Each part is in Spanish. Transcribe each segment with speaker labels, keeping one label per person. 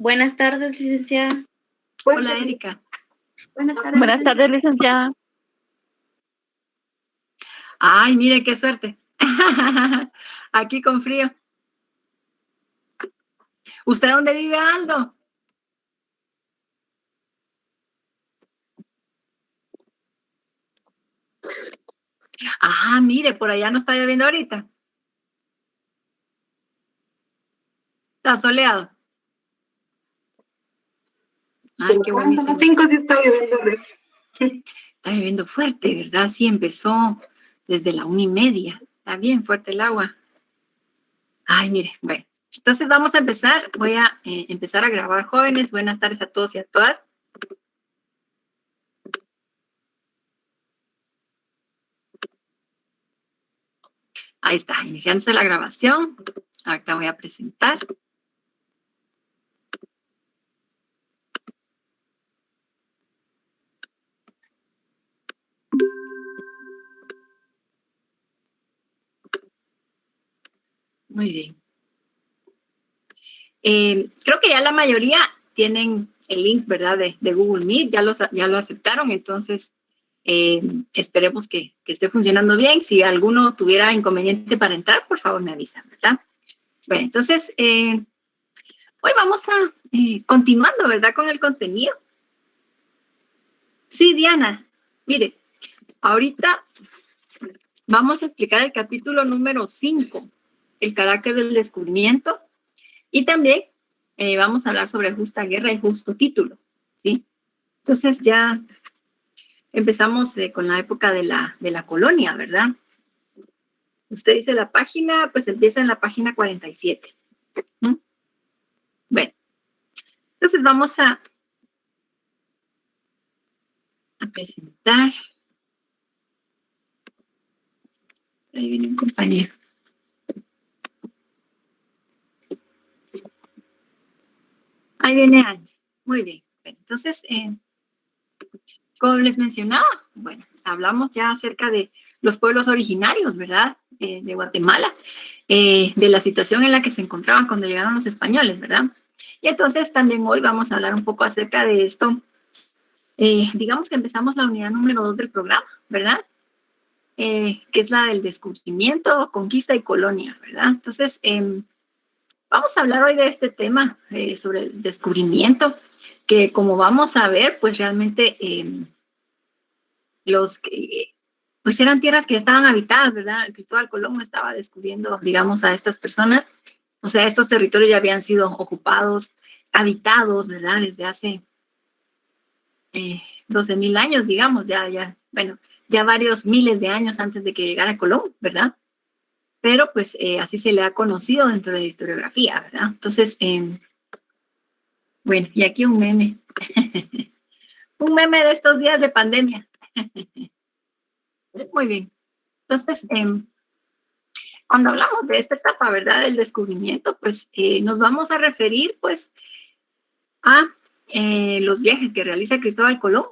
Speaker 1: Buenas tardes, licenciada.
Speaker 2: Hola, Erika.
Speaker 1: Buenas tardes.
Speaker 3: Buenas tardes, licenciada.
Speaker 2: Ay, mire qué suerte. Aquí con frío. ¿Usted dónde vive, Aldo? Ah, mire, por allá no está lloviendo ahorita. Está soleado. Ay, qué buenísimo.
Speaker 4: A las 5 sí está lloviendo.
Speaker 2: Está lloviendo fuerte, ¿verdad? Sí, empezó desde la 1:30. Está bien fuerte el agua. Ay, mire, bueno. Entonces vamos a empezar. Voy a empezar a grabar, jóvenes. Buenas tardes a todos y a todas. Ahí está, iniciándose la grabación. Ahorita voy a presentar. Muy bien. Creo que ya la mayoría tienen el link, ¿verdad? De Google Meet, ya lo aceptaron, entonces esperemos que esté funcionando bien. Si alguno tuviera inconveniente para entrar, por favor me avisan, ¿verdad? Bueno, entonces hoy vamos a continuando, ¿verdad? Con el contenido. Sí, Diana, mire, ahorita vamos a explicar el capítulo número 5, el carácter del descubrimiento, y también vamos a hablar sobre justa guerra y justo título, ¿sí? Entonces ya empezamos con la época de la colonia, ¿verdad? Usted dice la página, pues empieza en la página 47. ¿Mm? Bueno, entonces vamos a presentar. Ahí viene un compañero. Ahí viene Angie. Muy bien. Bueno, entonces, como les mencionaba, bueno, hablamos ya acerca de los pueblos originarios, ¿verdad? De Guatemala, de la situación en la que se encontraban cuando llegaron los españoles, ¿verdad? Y entonces también hoy vamos a hablar un poco acerca de esto. Digamos que empezamos la unidad número 2 del programa, ¿verdad? Que es la del descubrimiento, conquista y colonia, ¿verdad? Entonces, vamos a hablar hoy de este tema sobre el descubrimiento, que como vamos a ver, pues realmente pues eran tierras que estaban habitadas, ¿verdad? Cristóbal Colón estaba descubriendo, digamos, a estas personas, o sea, estos territorios ya habían sido ocupados, habitados, ¿verdad? Desde hace 12,000 años, digamos, bueno, ya varios miles de años antes de que llegara Colón, ¿verdad? Pero pues así se le ha conocido dentro de la historiografía, ¿verdad? Entonces, bueno, y aquí un meme. Un meme de estos días de pandemia. Muy bien. Entonces, cuando hablamos de esta etapa, ¿verdad? Del descubrimiento, pues nos vamos a referir, pues, a los viajes que realiza Cristóbal Colón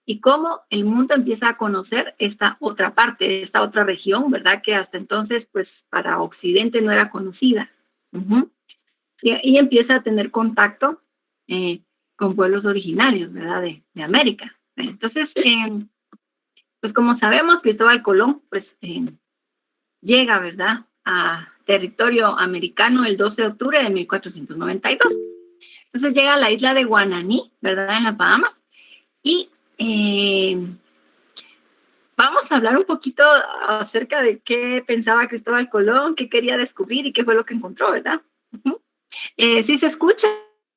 Speaker 2: y cómo el mundo empieza a conocer esta otra parte, esta otra región, ¿verdad? Que hasta entonces, pues, para Occidente no era conocida. Y empieza a tener contacto con pueblos originarios, ¿verdad? De América. Entonces, pues como sabemos, Cristóbal Colón, pues, llega, ¿verdad?, a territorio americano el 12 de octubre de 1492. Entonces llega a la isla de Guananí, ¿verdad?, en las Bahamas, y vamos a hablar un poquito acerca de qué pensaba Cristóbal Colón, qué quería descubrir y qué fue lo que encontró, ¿verdad? ¿Sí se escucha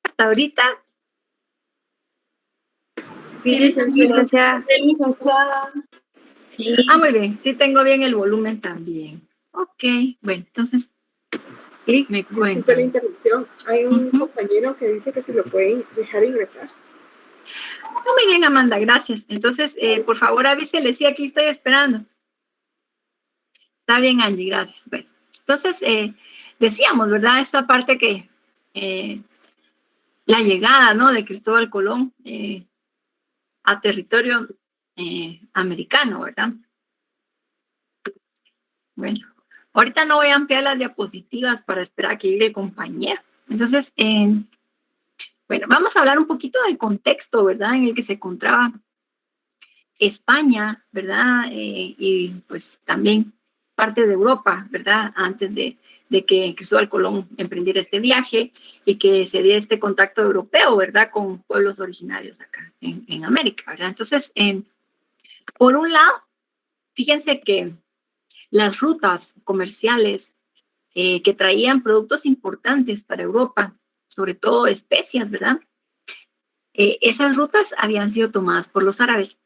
Speaker 2: hasta ahorita?
Speaker 1: Sí, licenciada.
Speaker 3: Sí.
Speaker 2: Ah, muy bien, sí tengo bien el volumen también. Ok, bueno, entonces, sí, me cuento.
Speaker 4: La interrupción. Hay un compañero que dice que se lo pueden dejar ingresar.
Speaker 2: Muy bien, Amanda, gracias. Entonces, por favor, avísele, sí, aquí estoy esperando. Está bien, Angie, gracias. Bueno, entonces, decíamos, ¿verdad? Esta parte que la llegada, ¿no?, de Cristóbal Colón a territorio americano, ¿verdad? Bueno, ahorita no voy a ampliar las diapositivas para esperar a que llegue el compañero. Entonces, Bueno, vamos a hablar un poquito del contexto, ¿verdad?, en el que se encontraba España, ¿verdad? Y pues también parte de Europa, ¿verdad? Antes de que Cristóbal Colón emprendiera este viaje y que se diera este contacto europeo, ¿verdad? Con pueblos originarios acá en América, ¿verdad? Entonces, por un lado, fíjense que las rutas comerciales que traían productos importantes para Europa, sobre todo especias, ¿verdad? Esas rutas habían sido tomadas por los árabes.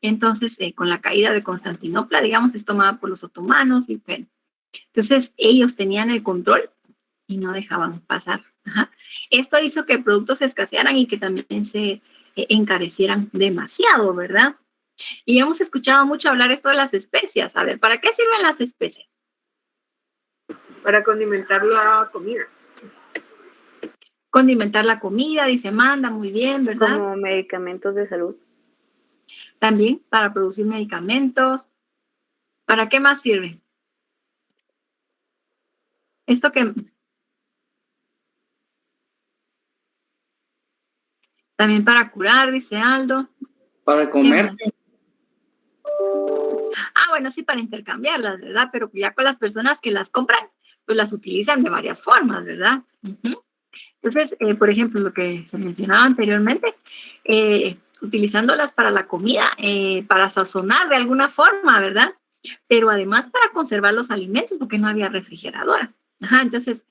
Speaker 2: Entonces, con la caída de Constantinopla, digamos, es tomada por los otomanos y bueno. Entonces, ellos tenían el control y no dejaban pasar. Ajá. Esto hizo que productos escasearan y que también se encarecieran demasiado, ¿verdad? Y hemos escuchado mucho hablar esto de las especias. A ver, ¿para qué sirven las especias?
Speaker 4: Para condimentar la comida.
Speaker 2: Condimentar la comida, dice Amanda, muy bien, ¿verdad?
Speaker 1: Como medicamentos de salud.
Speaker 2: También para producir medicamentos. ¿Para qué más sirve? Esto que... También para curar, dice Aldo.
Speaker 3: Para el comercio.
Speaker 2: Bueno, sí, para intercambiarlas, ¿verdad? Pero ya con las personas que las compran, pues las utilizan de varias formas, ¿verdad? Uh-huh. Entonces, por ejemplo, lo que se mencionaba anteriormente, utilizándolas para la comida, para sazonar de alguna forma, ¿verdad? Pero además para conservar los alimentos, porque no había refrigeradora. Ajá, entonces,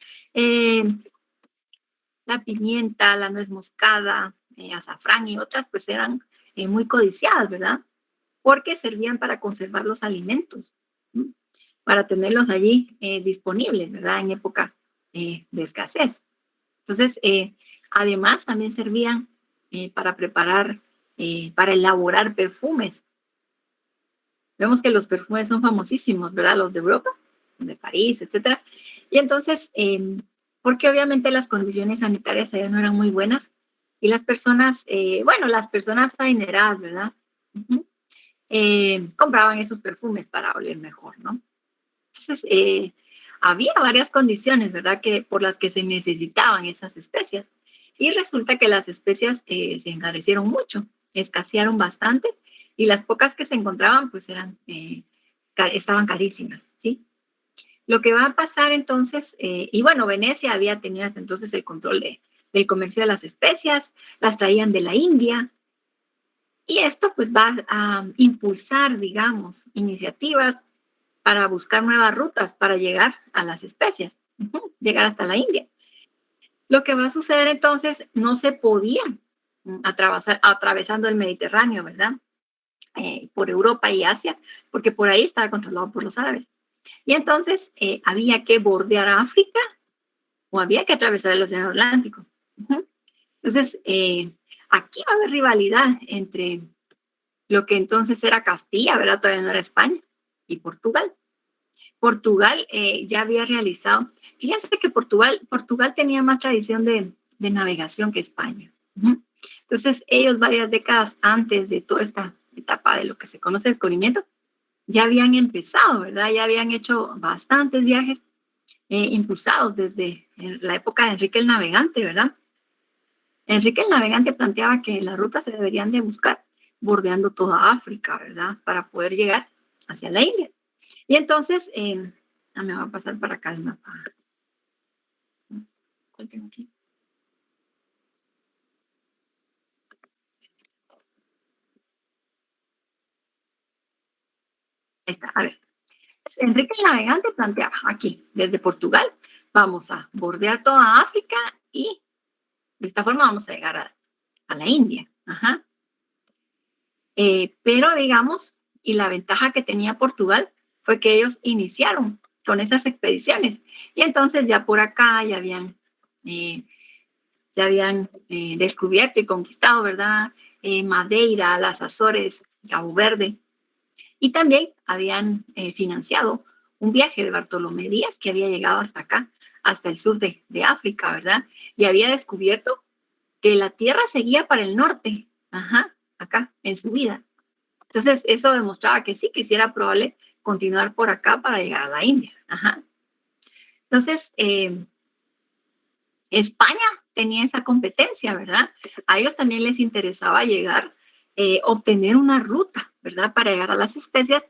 Speaker 2: la pimienta, la nuez moscada, azafrán y otras, pues eran muy codiciadas, ¿verdad? Porque servían para conservar los alimentos, ¿sí? Para tenerlos allí disponibles, ¿verdad? En época de escasez. Entonces, además también servían para preparar, para elaborar perfumes. Vemos que los perfumes son famosísimos, ¿verdad? Los de Europa, de París, etcétera. Y entonces, porque obviamente las condiciones sanitarias allá no eran muy buenas y las personas, las personas adineradas, ¿verdad? Uh-huh. Compraban esos perfumes para oler mejor, ¿no? Entonces, había varias condiciones, ¿verdad?, por las que se necesitaban esas especias. Y resulta que las especias se encarecieron mucho, escasearon bastante, y las pocas que se encontraban, pues estaban carísimas, ¿sí? Lo que va a pasar entonces, Venecia había tenido hasta entonces el control del comercio de las especias, las traían de la India, y esto pues va a impulsar, digamos, iniciativas para buscar nuevas rutas para llegar a las especias, llegar hasta la India. Lo que va a suceder entonces, no se podía atravesando el Mediterráneo, ¿verdad? Por Europa y Asia, porque por ahí estaba controlado por los árabes. Y entonces había que bordear África o había que atravesar el Océano Atlántico. Entonces, aquí va a haber rivalidad entre lo que entonces era Castilla, ¿verdad? Todavía no era España, y Portugal. Portugal ya había realizado, fíjense que Portugal tenía más tradición de navegación que España. Entonces, ellos varias décadas antes de toda esta etapa de lo que se conoce descubrimiento, ya habían empezado, ¿verdad? Ya habían hecho bastantes viajes impulsados desde la época de Enrique el Navegante, ¿verdad? Enrique el Navegante planteaba que las rutas se deberían de buscar bordeando toda África, ¿verdad? Para poder llegar hacia la India. Y entonces, me va a pasar para acá el mapa. ¿Cuál tengo aquí? Ahí está, a ver. Enrique el Navegante planteaba aquí, desde Portugal, vamos a bordear toda África y de esta forma vamos a llegar a la India. Ajá. Pero digamos, y la ventaja que tenía Portugal fue que ellos iniciaron con esas expediciones. Y entonces ya por acá ya habían descubierto y conquistado, ¿verdad? Madeira, las Azores, Cabo Verde. Y también habían financiado un viaje de Bartolomé Díaz que había llegado hasta acá, hasta el sur de África, ¿verdad? Y había descubierto que la Tierra seguía para el norte, acá, en su vida. Entonces, eso demostraba que sí, que sí era probable continuar por acá para llegar a la India. Entonces, España tenía esa competencia, ¿verdad? A ellos también les interesaba llegar, obtener una ruta, ¿verdad? Para llegar a las especias.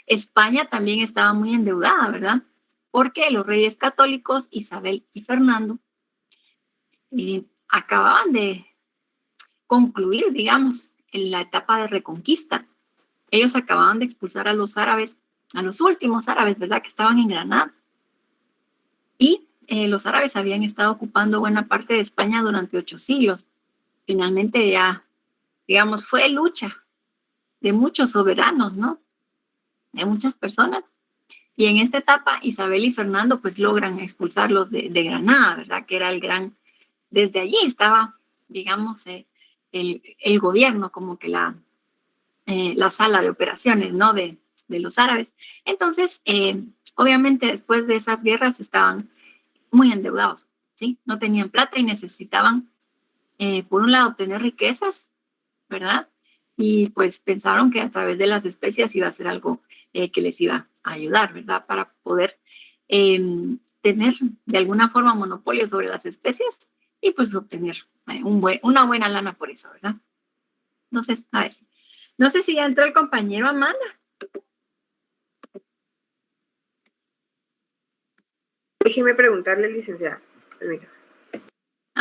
Speaker 2: España también estaba muy endeudada, ¿verdad? Porque los reyes católicos, Isabel y Fernando, acababan de concluir, digamos, en la etapa de reconquista. Ellos acababan de expulsar a los árabes, a los últimos árabes, ¿verdad? Que estaban en Granada. Y los árabes habían estado ocupando buena parte de España durante 8 siglos. Finalmente ya, digamos, fue lucha de muchos soberanos, ¿no? De muchas personas. Y en esta etapa, Isabel y Fernando pues logran expulsarlos de Granada, ¿verdad? Que era el gran, desde allí estaba, digamos, el gobierno, como que la sala de operaciones, ¿no? De los árabes. Entonces, obviamente después de esas guerras estaban muy endeudados, ¿sí? No tenían plata y necesitaban, por un lado, obtener riquezas, ¿verdad? Y pues pensaron que a través de las especias iba a ser algo que les iba a ayudar, ¿verdad? Para poder tener de alguna forma monopolio sobre las especies y pues obtener una buena lana por eso, ¿verdad? Entonces, a ver, no sé si ya entró el compañero Amanda.
Speaker 4: Déjeme preguntarle, licenciada. Permítame.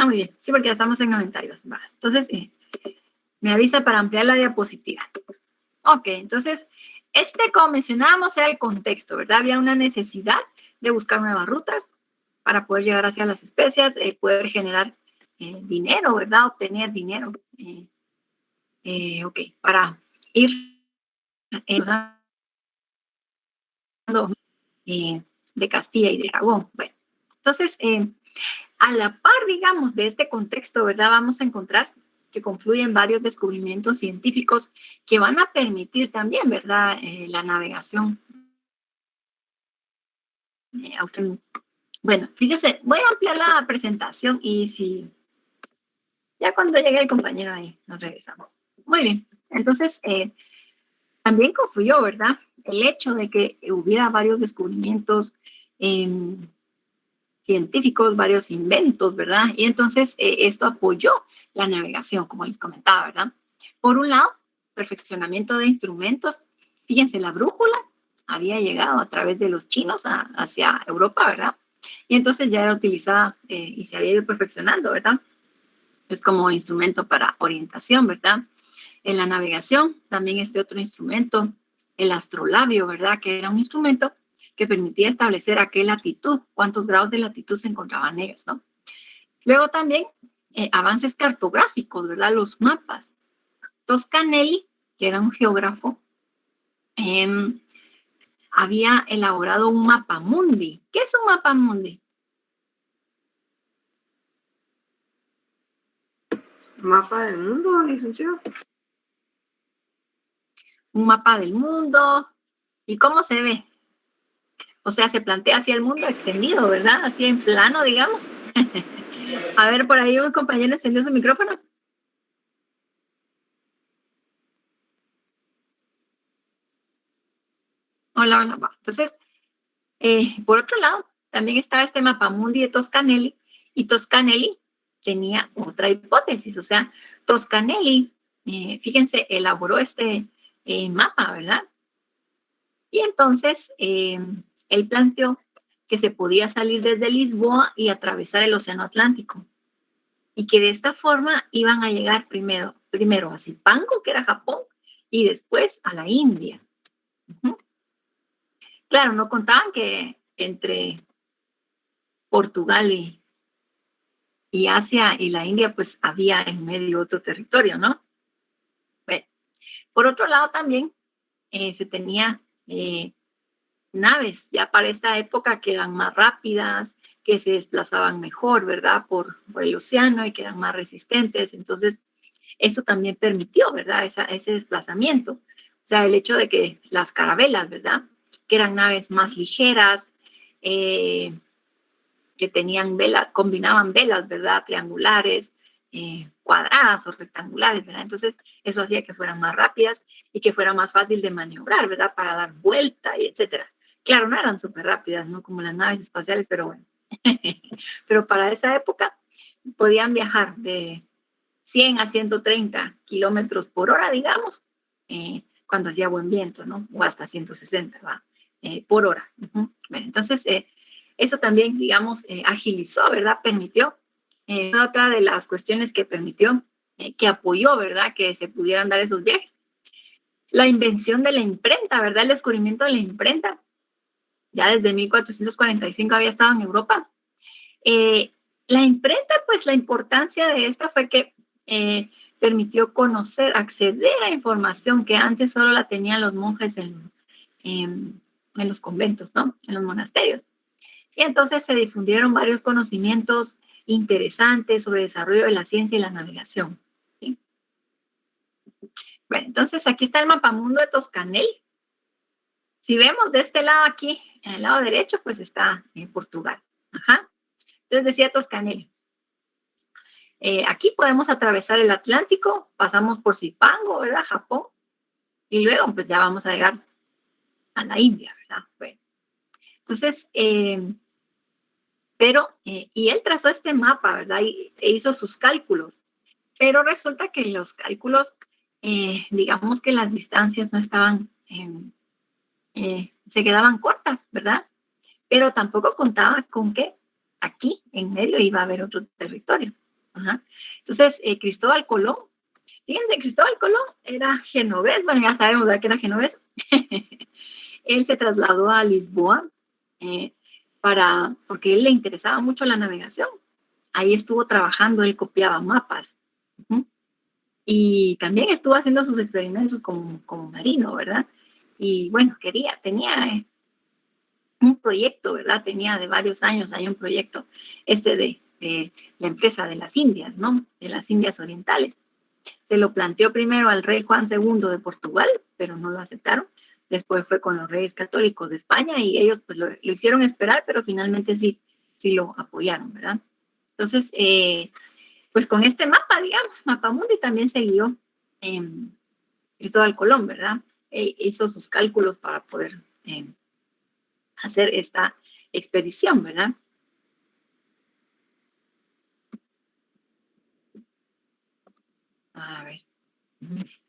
Speaker 2: Muy bien. Sí, porque ya estamos en 92. Va. Entonces, me avisa para ampliar la diapositiva. Ok, entonces, como mencionábamos, era el contexto, ¿verdad? Había una necesidad de buscar nuevas rutas para poder llegar hacia las especias, poder generar dinero, ¿verdad? Obtener dinero. Ok, para ir de Castilla y de Aragón. Bueno, entonces, a la par, digamos, de este contexto, ¿verdad? Vamos a encontrar que confluyen varios descubrimientos científicos que van a permitir también, ¿verdad? La navegación. Bueno, fíjese, voy a ampliar la presentación y si ya cuando llegue el compañero ahí nos regresamos. Muy bien, entonces también confluyó, ¿verdad? El hecho de que hubiera varios descubrimientos científicos, varios inventos, ¿verdad? Y entonces esto apoyó la navegación, como les comentaba, ¿verdad? Por un lado, perfeccionamiento de instrumentos. Fíjense, la brújula había llegado a través de los chinos hacia Europa, ¿verdad? Y entonces ya era utilizada y se había ido perfeccionando, ¿verdad? Es como instrumento para orientación, ¿verdad? En la navegación, también este otro instrumento, el astrolabio, ¿verdad? Que era un instrumento que permitía establecer a qué latitud, cuántos grados de latitud se encontraban ellos, ¿no? Luego también avances cartográficos, ¿verdad? Los mapas. Toscanelli, que era un geógrafo, había elaborado un mapa mundi. ¿Qué es un mapa mundi?
Speaker 4: Mapa del mundo, licenciado.
Speaker 2: Un mapa del mundo. ¿Y cómo se ve? O sea, se plantea así el mundo extendido, ¿verdad? Así en plano, digamos. A ver, por ahí un compañero encendió su micrófono. Hola, hola. Entonces, por otro lado, también estaba este mapamundi de Toscanelli, y Toscanelli tenía otra hipótesis, o sea, Toscanelli, fíjense, elaboró este mapa, ¿verdad? Y entonces, él planteó que se podía salir desde Lisboa y atravesar el Océano Atlántico, y que de esta forma iban a llegar primero a Zipango, que era Japón, y después a la India. Uh-huh. Claro, no contaban que entre Portugal y Asia y la India, pues había en medio otro territorio, ¿no? Bueno, por otro lado también se tenía naves ya para esta época que eran más rápidas, que se desplazaban mejor, ¿verdad? Por el océano y que eran más resistentes. Entonces, eso también permitió, ¿verdad? Ese desplazamiento. O sea, el hecho de que las carabelas, ¿verdad? Que eran naves más ligeras, que tenían velas, combinaban velas, ¿verdad? Triangulares, cuadradas o rectangulares, ¿verdad? Entonces, eso hacía que fueran más rápidas y que fuera más fácil de maniobrar, ¿verdad? Para dar vuelta y etcétera. Claro, no eran súper rápidas, ¿no? Como las naves espaciales, pero bueno. Pero para esa época podían viajar de 100 a 130 kilómetros por hora, digamos, cuando hacía buen viento, ¿no? O hasta 160 ¿va? Por hora. Uh-huh. Bueno, entonces, eso también, digamos, agilizó, ¿verdad? Permitió, otra de las cuestiones que permitió, que apoyó, ¿verdad? Que se pudieran dar esos viajes. La invención de la imprenta, ¿verdad? El descubrimiento de la imprenta, ya desde 1445 había estado en Europa. La imprenta, pues la importancia de esta fue que permitió conocer, acceder a información que antes solo la tenían los monjes en los conventos, ¿no? En los monasterios. Y entonces se difundieron varios conocimientos interesantes sobre el desarrollo de la ciencia y la navegación. ¿Sí? Bueno, entonces aquí está el mapamundo de Toscanel. Si vemos de este lado aquí, en el lado derecho, pues está en Portugal. Ajá. Entonces decía Toscanel. Aquí podemos atravesar el Atlántico, pasamos por Zipango, ¿verdad? Japón, y luego pues ya vamos a llegar a la India, ¿verdad? Bueno, entonces, y él trazó este mapa, ¿verdad? E hizo sus cálculos, pero resulta que los cálculos, digamos que las distancias no estaban, se quedaban cortas, ¿verdad? Pero tampoco contaba con que aquí en medio iba a haber otro territorio. Ajá. Entonces, Cristóbal Colón, fíjense, Cristóbal Colón era genovés, bueno, ya sabemos ¿verdad? Que era genovés. Él se trasladó a Lisboa porque a él le interesaba mucho la navegación. Ahí estuvo trabajando, él copiaba mapas. Y también estuvo haciendo sus experimentos como marino, ¿verdad? Y bueno, tenía un proyecto, ¿verdad? Tenía de varios años, hay un proyecto de la empresa de las Indias, ¿no? De las Indias Orientales. Se lo planteó primero al rey Juan II de Portugal, pero no lo aceptaron. Después fue con los reyes católicos de España y ellos pues lo hicieron esperar, pero finalmente sí lo apoyaron, ¿verdad? Entonces, pues con este mapa, digamos, Mapamundi también se guió Cristóbal Colón, ¿verdad? Hizo sus cálculos para poder hacer esta expedición, ¿verdad? A ver.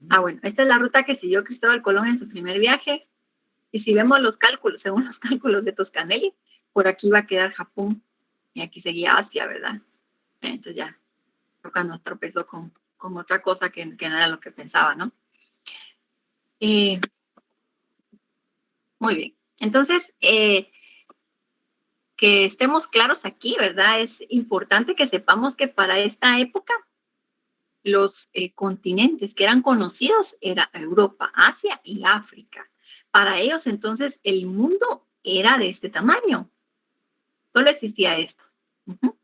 Speaker 2: Bueno, esta es la ruta que siguió Cristóbal Colón en su primer viaje. Y si vemos los cálculos, según los cálculos de Toscanelli, por aquí va a quedar Japón y aquí seguía Asia, ¿verdad? Entonces ya, cuando tropezó con otra cosa que no era lo que pensaba, ¿no? Muy bien. Entonces, que estemos claros aquí, ¿verdad? Es importante que sepamos que para esta época los continentes que eran conocidos era Europa, Asia y África. Para ellos, entonces, el mundo era de este tamaño. Solo existía esto. Uh-huh.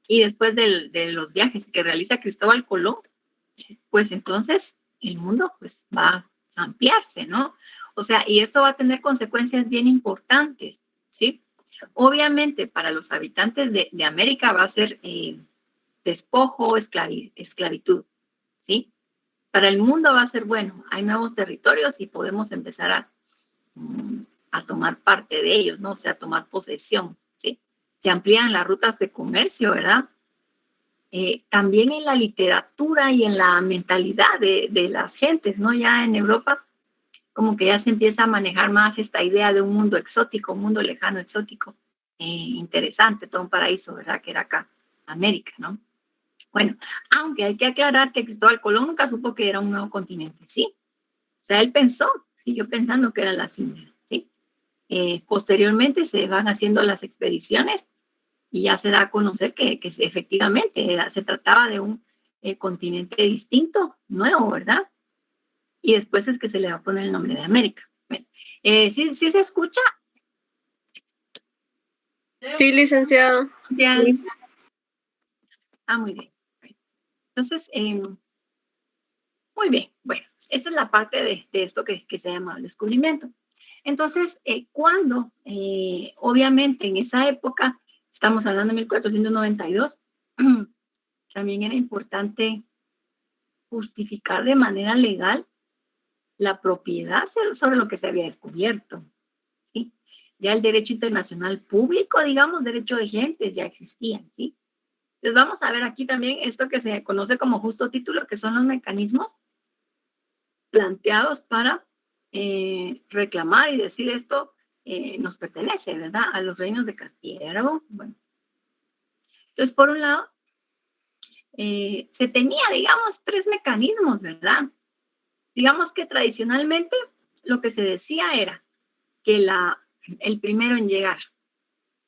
Speaker 2: Y después de los viajes que realiza Cristóbal Colón, pues entonces el mundo pues va a ampliarse, ¿no? O sea, y esto va a tener consecuencias bien importantes, ¿sí? Obviamente para los habitantes de América va a ser despojo, esclavitud, ¿sí? Para el mundo va a ser bueno, hay nuevos territorios y podemos empezar a tomar parte de ellos, ¿no? O sea, a tomar posesión, ¿sí? Se amplían las rutas de comercio, ¿verdad? También en la literatura y en la mentalidad de las gentes, ¿no? Ya en Europa, como que ya se empieza a manejar más esta idea de un mundo exótico, un mundo lejano, exótico, interesante, todo un paraíso, ¿verdad? Que era acá, América, ¿no? Bueno, aunque hay que aclarar que Cristóbal Colón nunca supo que era un nuevo continente, ¿sí? O sea, él siguió pensando que eran las Indias, ¿sí? Posteriormente se van haciendo las expediciones y ya se da a conocer que efectivamente se trataba de un continente distinto, nuevo, ¿verdad? Y después es que se le va a poner el nombre de América. Bueno, ¿sí se escucha?
Speaker 1: Sí, licenciado.
Speaker 2: Sí. Muy bien. Entonces, muy bien. Bueno, esta es la parte de esto que se llama el descubrimiento. Entonces, cuando, obviamente en esa época, estamos hablando de 1492, también era importante justificar de manera legal la propiedad sobre lo que se había descubierto, ¿sí? Ya el derecho internacional público, digamos, derecho de gentes, ya existían, ¿sí? Entonces vamos a ver aquí también esto que se conoce como justo título, que son los mecanismos planteados para reclamar y decir esto nos pertenece, ¿verdad? A los reinos de Castilla y Aragón. Bueno, entonces por un lado, se tenía, digamos, tres mecanismos, ¿verdad? Digamos que tradicionalmente lo que se decía era que el primero en llegar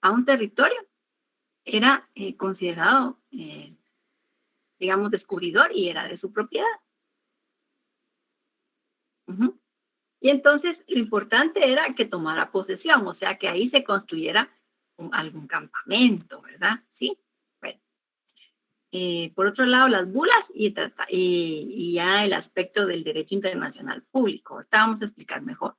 Speaker 2: a un territorio era considerado, digamos, descubridor y era de su propiedad. Uh-huh. Y entonces lo importante era que tomara posesión, o sea, que ahí se construyera algún campamento, ¿verdad? Sí. Bueno. Por otro lado, las bulas y ya el aspecto del derecho internacional público. Ahorita vamos a explicar mejor.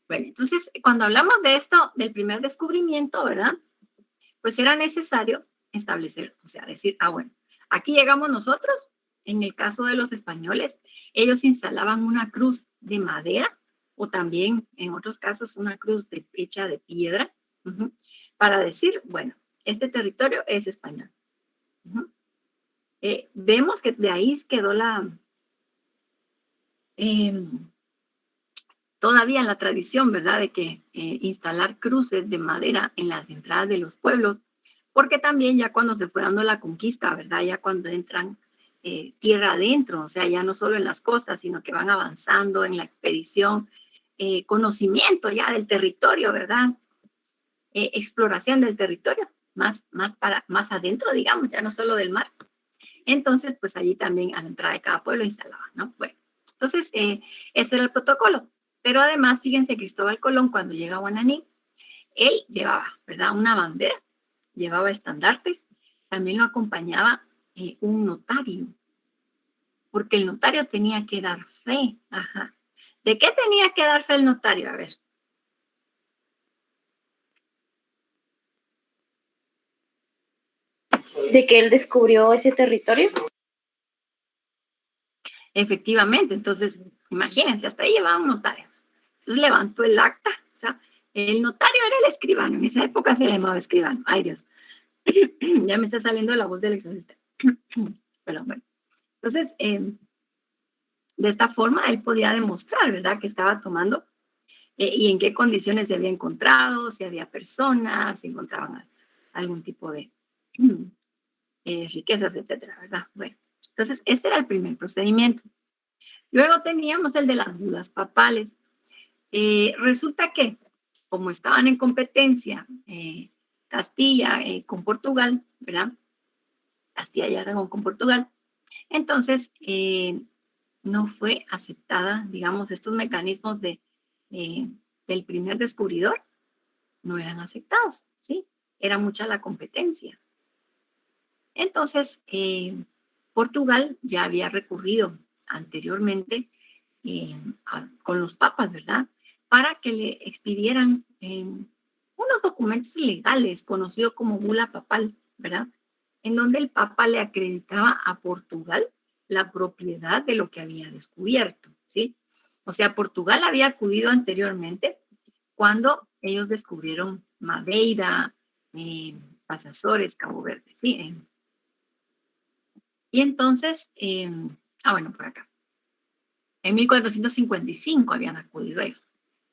Speaker 2: Bueno, entonces, cuando hablamos de esto, del primer descubrimiento, ¿verdad? Pues era necesario establecer, o sea, decir, bueno, aquí llegamos nosotros. En el caso de los españoles, ellos instalaban una cruz de madera o también, en otros casos, una cruz hecha de piedra, para decir, bueno, este territorio es español. Vemos que de ahí quedó todavía la tradición, ¿verdad?, de que instalar cruces de madera en las entradas de los pueblos, porque también ya cuando se fue dando la conquista, ¿verdad?, ya cuando entran tierra adentro, o sea, ya no solo en las costas, sino que van avanzando en la expedición, conocimiento ya del territorio, ¿verdad?, exploración del territorio, más adentro, digamos, ya no solo del mar. Entonces, pues allí también a la entrada de cada pueblo instalaban, ¿no? Bueno, entonces, este era el protocolo. Pero además, fíjense, Cristóbal Colón, cuando llega a Guananí, él llevaba, ¿verdad?, una bandera, llevaba estandartes, también lo acompañaba un notario, porque el notario tenía que dar fe. Ajá. ¿De qué tenía que dar fe el notario? A ver.
Speaker 1: ¿De que él descubrió ese territorio?
Speaker 2: Efectivamente, entonces, imagínense, hasta ahí llevaba un notario. Entonces levantó el acta, o sea, el notario era el escribano, en esa época se le llamaba escribano. Ay, Dios, ya me está saliendo la voz del exorcista. Pero bueno, entonces, de esta forma él podía demostrar, ¿verdad?, que estaba tomando y en qué condiciones se había encontrado, si había personas, si encontraban algún tipo de riquezas, etcétera, ¿verdad? Bueno, entonces este era el primer procedimiento. Luego teníamos el de las bulas papales. Resulta que, como estaban en competencia Castilla con Portugal, ¿verdad? Castilla y Aragón con Portugal, entonces no fue aceptada, digamos, estos mecanismos del primer descubridor, no eran aceptados, ¿sí? Era mucha la competencia. Entonces, Portugal ya había recurrido anteriormente con los papas, ¿verdad?, para que le expidieran unos documentos legales conocidos como bula papal, ¿verdad?, en donde el papa le acreditaba a Portugal la propiedad de lo que había descubierto, ¿sí? O sea, Portugal había acudido anteriormente cuando ellos descubrieron Madeira, Azores, Cabo Verde, ¿sí? Y entonces, bueno, por acá. En 1455 habían acudido ellos.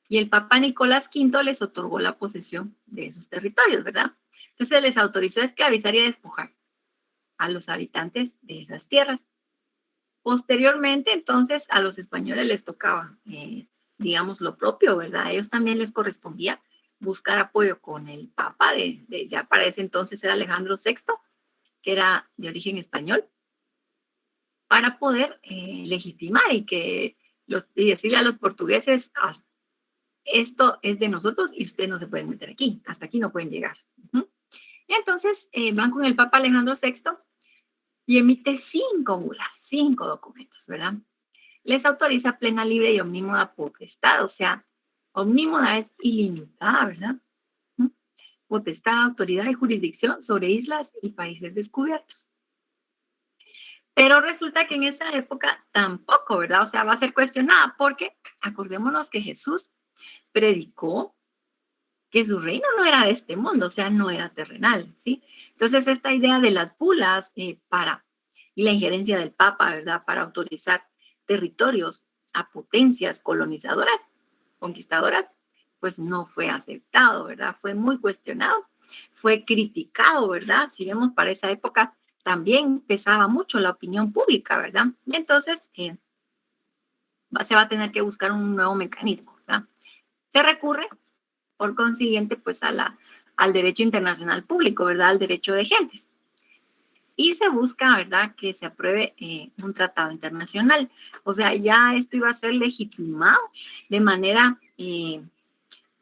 Speaker 2: Y el Papa Nicolás V les otorgó la posesión de esos territorios, ¿verdad? Entonces les autorizó a esclavizar y a despojar a los habitantes de esas tierras. Posteriormente, entonces, a los españoles les tocaba, digamos, lo propio, ¿verdad? A ellos también les correspondía buscar apoyo con el Papa, ya para ese entonces era Alejandro VI, que era de origen español, para poder legitimar y decirle a los portugueses, esto es de nosotros y ustedes no se pueden meter aquí, hasta aquí no pueden llegar. Y entonces van con el Papa Alejandro VI y emite 5 bulas, 5 documentos, ¿verdad? Les autoriza plena, libre y omnímoda potestad, o sea, omnímoda es ilimitada, ¿verdad? Potestad, autoridad y jurisdicción sobre islas y países descubiertos. Pero resulta que en esa época tampoco, ¿verdad? O sea, va a ser cuestionada porque acordémonos que Jesús predicó que su reino no era de este mundo, o sea, no era terrenal, ¿sí? Entonces, esta idea de las bulas y la injerencia del Papa, ¿verdad?, para autorizar territorios a potencias colonizadoras, conquistadoras, pues no fue aceptado, ¿verdad? Fue muy cuestionado, fue criticado, ¿verdad? Si vemos para esa época, también pesaba mucho la opinión pública, ¿verdad? Y entonces se va a tener que buscar un nuevo mecanismo, ¿verdad? Se recurre, por consiguiente, pues al derecho internacional público, ¿verdad? Al derecho de gentes. Y se busca, ¿verdad?, que se apruebe un tratado internacional. O sea, ya esto iba a ser legitimado de manera,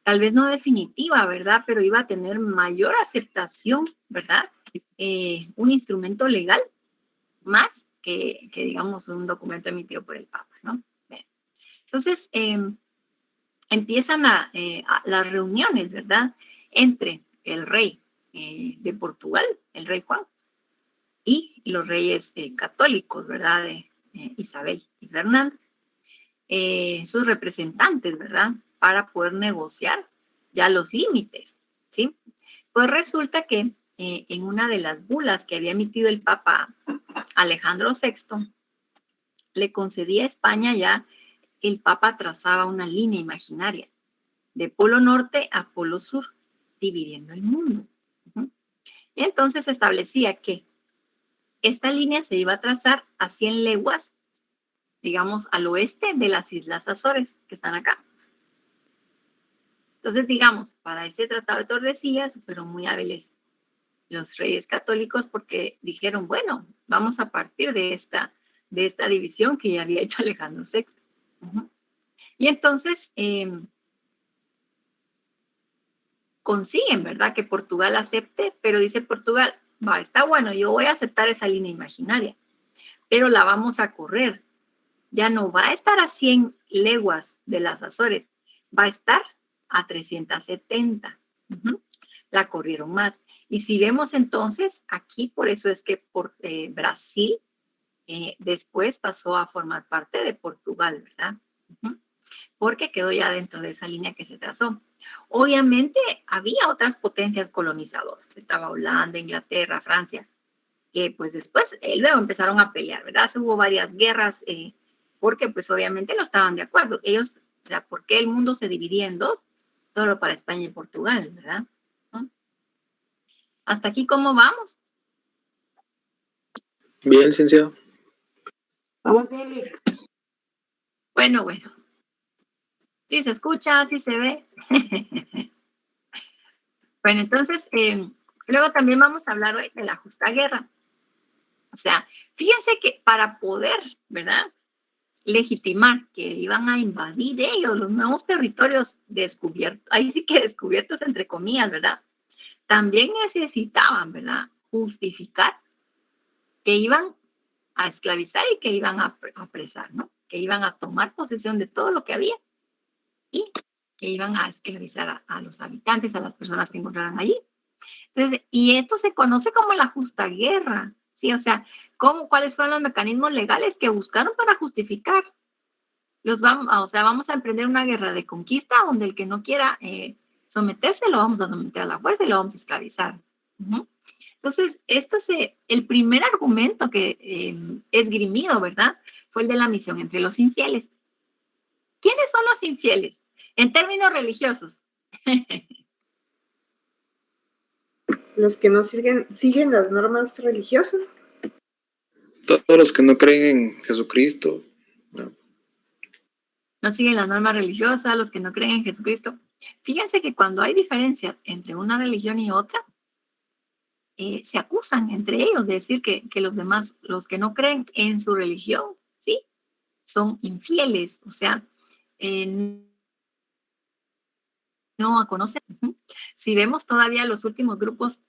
Speaker 2: tal vez no definitiva, ¿verdad?, pero iba a tener mayor aceptación, ¿verdad? Un instrumento legal más que, digamos, un documento emitido por el Papa, ¿no? Bien. Entonces, empiezan las reuniones, ¿verdad?, entre el rey de Portugal, el rey Juan, y los reyes católicos, ¿verdad?, de Isabel y Fernando, sus representantes, ¿verdad?, para poder negociar ya los límites, ¿sí? Pues resulta que en una de las bulas que había emitido el Papa Alejandro VI, le concedía a España ya, el Papa trazaba una línea imaginaria de polo norte a polo sur, dividiendo el mundo. Y entonces establecía que esta línea se iba a trazar a 100 leguas, digamos, al oeste de las Islas Azores, que están acá. Entonces, digamos, para ese Tratado de Tordesillas fueron muy hábiles los reyes católicos porque dijeron, bueno, vamos a partir de esta división que ya había hecho Alejandro VI. Y entonces consiguen, ¿verdad?, que Portugal acepte, pero dice Portugal, va, está bueno, yo voy a aceptar esa línea imaginaria, pero la vamos a correr. Ya no va a estar a 100 leguas de las Azores, va a estar a 370. La corrieron más. Y si vemos entonces, aquí por eso es que Brasil después pasó a formar parte de Portugal, ¿verdad? Porque quedó ya dentro de esa línea que se trazó. Obviamente había otras potencias colonizadoras, estaba Holanda, Inglaterra, Francia, que pues después luego empezaron a pelear, ¿verdad? Hubo varias guerras porque pues obviamente no estaban de acuerdo. Ellos, o sea, ¿por qué el mundo se dividía en dos? Solo para España y Portugal, ¿verdad? ¿Hasta aquí cómo vamos?
Speaker 3: Bien, licenciado.
Speaker 4: Vamos bien, Lick.
Speaker 2: Bueno. Sí se escucha, sí se ve. Bueno, entonces, luego también vamos a hablar hoy de la justa guerra. O sea, fíjense que para poder, ¿verdad?, legitimar que iban a invadir ellos los nuevos territorios descubiertos, ahí sí que descubiertos entre comillas, ¿verdad? También necesitaban, ¿verdad?, justificar que iban a esclavizar y que iban a apresar, ¿no? Que iban a tomar posesión de todo lo que había y que iban a esclavizar a los habitantes, a las personas que encontraran allí. Entonces, y esto se conoce como la justa guerra, ¿sí? O sea, ¿cuáles fueron los mecanismos legales que buscaron para justificar? Vamos a emprender una guerra de conquista donde el que no quiera someterse lo vamos a someter a la fuerza y lo vamos a esclavizar. Entonces, el primer argumento que esgrimido, ¿verdad?, fue el de la misión entre los infieles. ¿Quiénes son los infieles? En términos religiosos.
Speaker 4: Los que no siguen las normas religiosas.
Speaker 3: Todos los que no creen en Jesucristo.
Speaker 2: No siguen las normas religiosas, los que no creen en Jesucristo. Fíjense que cuando hay diferencias entre una religión y otra, se acusan entre ellos de decir que los demás, los que no creen en su religión, ¿sí?, son infieles, o sea, no conocen. Si vemos todavía los últimos grupos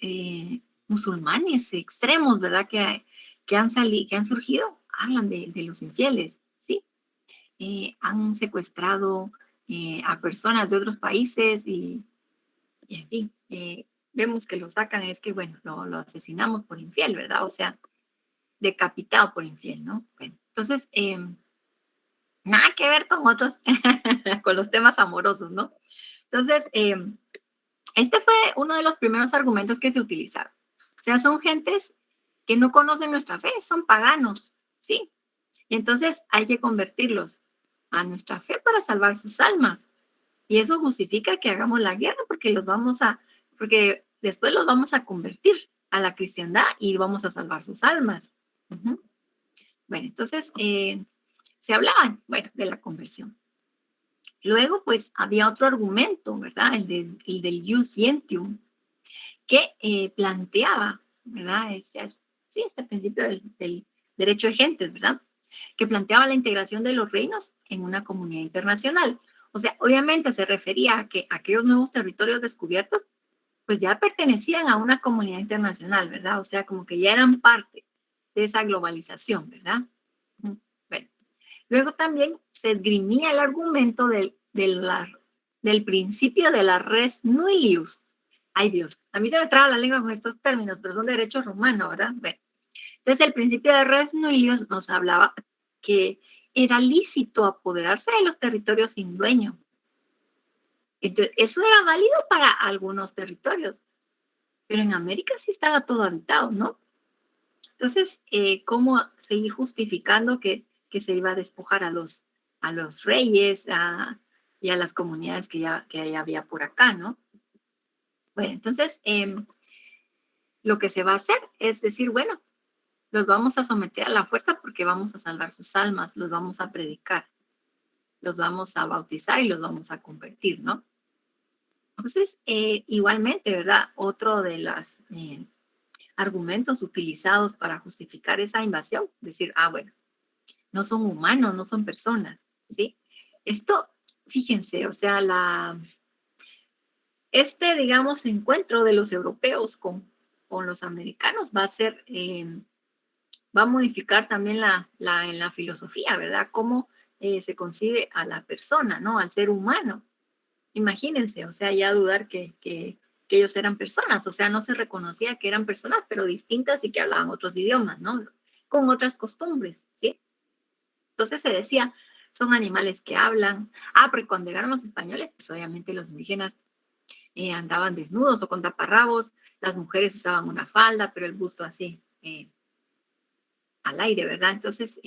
Speaker 2: musulmanes extremos, ¿verdad?, que han surgido, hablan de los infieles, ¿sí? Han secuestrado a personas de otros países y en fin, vemos que lo sacan, es que, bueno, lo asesinamos por infiel, ¿verdad? O sea, decapitado por infiel, ¿no? Bueno, entonces, nada que ver con otros, con los temas amorosos, ¿no? Entonces, Este fue uno de los primeros argumentos que se utilizaron. O sea, son gentes que no conocen nuestra fe, son paganos, ¿sí? Y entonces hay que convertirlos a nuestra fe para salvar sus almas. Y eso justifica que hagamos la guerra porque porque después los vamos a convertir a la cristiandad y vamos a salvar sus almas. Uh-huh. Bueno, entonces se hablaban, bueno, de la conversión. Luego, pues, había otro argumento, ¿verdad? El del jus gentium, que planteaba, ¿verdad? Este principio del derecho de gentes, ¿verdad? Que planteaba la integración de los reinos en una comunidad internacional. O sea, obviamente se refería a que aquellos nuevos territorios descubiertos, pues ya pertenecían a una comunidad internacional, ¿verdad? O sea, como que ya eran parte de esa globalización, ¿verdad? Bueno, luego también se esgrimía el argumento del principio de la res nullius. Ay Dios, a mí se me traba la lengua con estos términos, pero son derechos romanos, ¿verdad? Bueno, entonces el principio de res nullius nos hablaba que era lícito apoderarse de los territorios sin dueño. Entonces, eso era válido para algunos territorios, pero en América sí estaba todo habitado, ¿no? Entonces, ¿cómo seguir justificando que se iba a despojar a los reyes y a las comunidades que ya había por acá, ¿no? Bueno, entonces, lo que se va a hacer es decir, bueno, los vamos a someter a la fuerza porque vamos a salvar sus almas, los vamos a predicar, los vamos a bautizar y los vamos a convertir, ¿no? Entonces, igualmente, ¿verdad? Otro de los argumentos utilizados para justificar esa invasión, decir, bueno, no son humanos, no son personas, ¿sí? Esto, fíjense, o sea, digamos, encuentro de los europeos con los americanos va a ser, va a modificar también en la filosofía, ¿verdad? Cómo se concibe a la persona, ¿no? Al ser humano. Imagínense, o sea, ya dudar que ellos eran personas, o sea, no se reconocía que eran personas, pero distintas y que hablaban otros idiomas, ¿no? Con otras costumbres, ¿sí? Entonces se decía, son animales que hablan. Pero cuando llegaron los españoles, pues obviamente los indígenas andaban desnudos o con taparrabos, las mujeres usaban una falda, pero el busto así, al aire, ¿verdad? Entonces,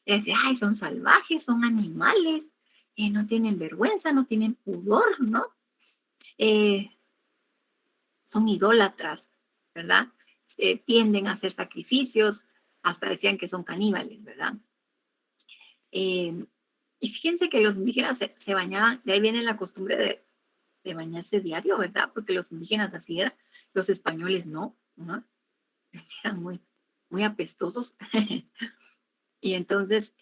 Speaker 2: decía, son salvajes, son animales, no tienen vergüenza, no tienen pudor, ¿no? Son idólatras, ¿verdad? Tienden a hacer sacrificios, hasta decían que son caníbales, ¿verdad? Y fíjense que los indígenas se bañaban, de ahí viene la costumbre de bañarse diario, ¿verdad? Porque los indígenas así eran, los españoles no, ¿no? Eran muy, muy apestosos. Y entonces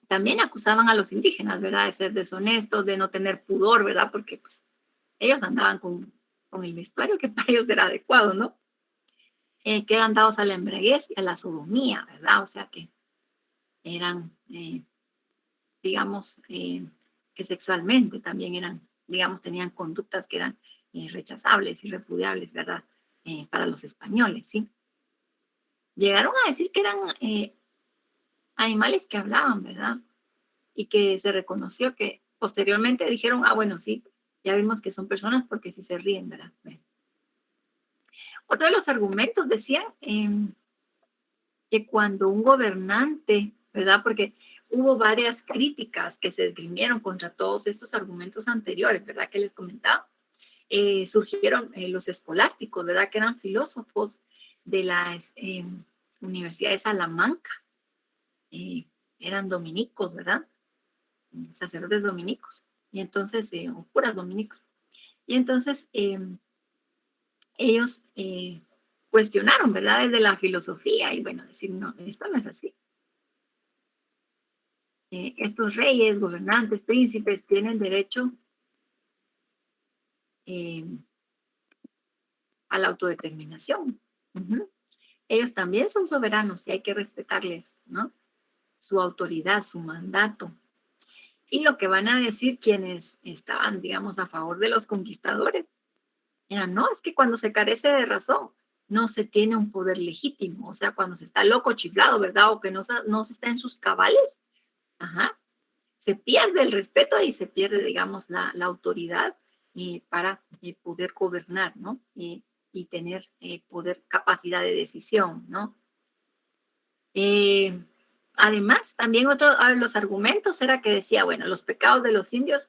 Speaker 2: también acusaban a los indígenas, ¿verdad? De ser deshonestos, de no tener pudor, ¿verdad? Porque pues ellos andaban con el vestuario que para ellos era adecuado, ¿no? Que eran dados a la embriaguez y a la sodomía, ¿verdad? O sea que eran, digamos, que sexualmente también eran, digamos, tenían conductas que eran rechazables y repudiables, ¿verdad? Para los españoles, ¿sí? Llegaron a decir que eran animales que hablaban, ¿verdad? Y que se reconoció que posteriormente dijeron, bueno, sí, ya vimos que son personas porque sí se ríen, ¿verdad? Bueno. Otro de los argumentos decían que cuando un gobernante, ¿verdad? Porque hubo varias críticas que se esgrimieron contra todos estos argumentos anteriores, ¿verdad? Que les comentaba. Surgieron los escolásticos, ¿verdad? Que eran filósofos de la Universidad de Salamanca. Eran dominicos, ¿verdad? Sacerdotes dominicos. Y entonces, o curas dominicos. Y entonces, ellos cuestionaron, ¿verdad? Desde la filosofía y bueno, decir, no, esto no es así. Estos reyes, gobernantes, príncipes tienen derecho a la autodeterminación. Ellos también son soberanos y hay que respetarles, ¿no? Su autoridad, su mandato. Y lo que van a decir quienes estaban, digamos, a favor de los conquistadores, era, no, es que cuando se carece de razón, no se tiene un poder legítimo. O sea, cuando se está loco, chiflado, ¿verdad? O que no se está en sus cabales, se pierde el respeto y se pierde, digamos, la autoridad para poder gobernar, ¿no? Y tener capacidad de decisión, ¿no? Además, también otro de los argumentos era que decía, bueno, los pecados de los indios,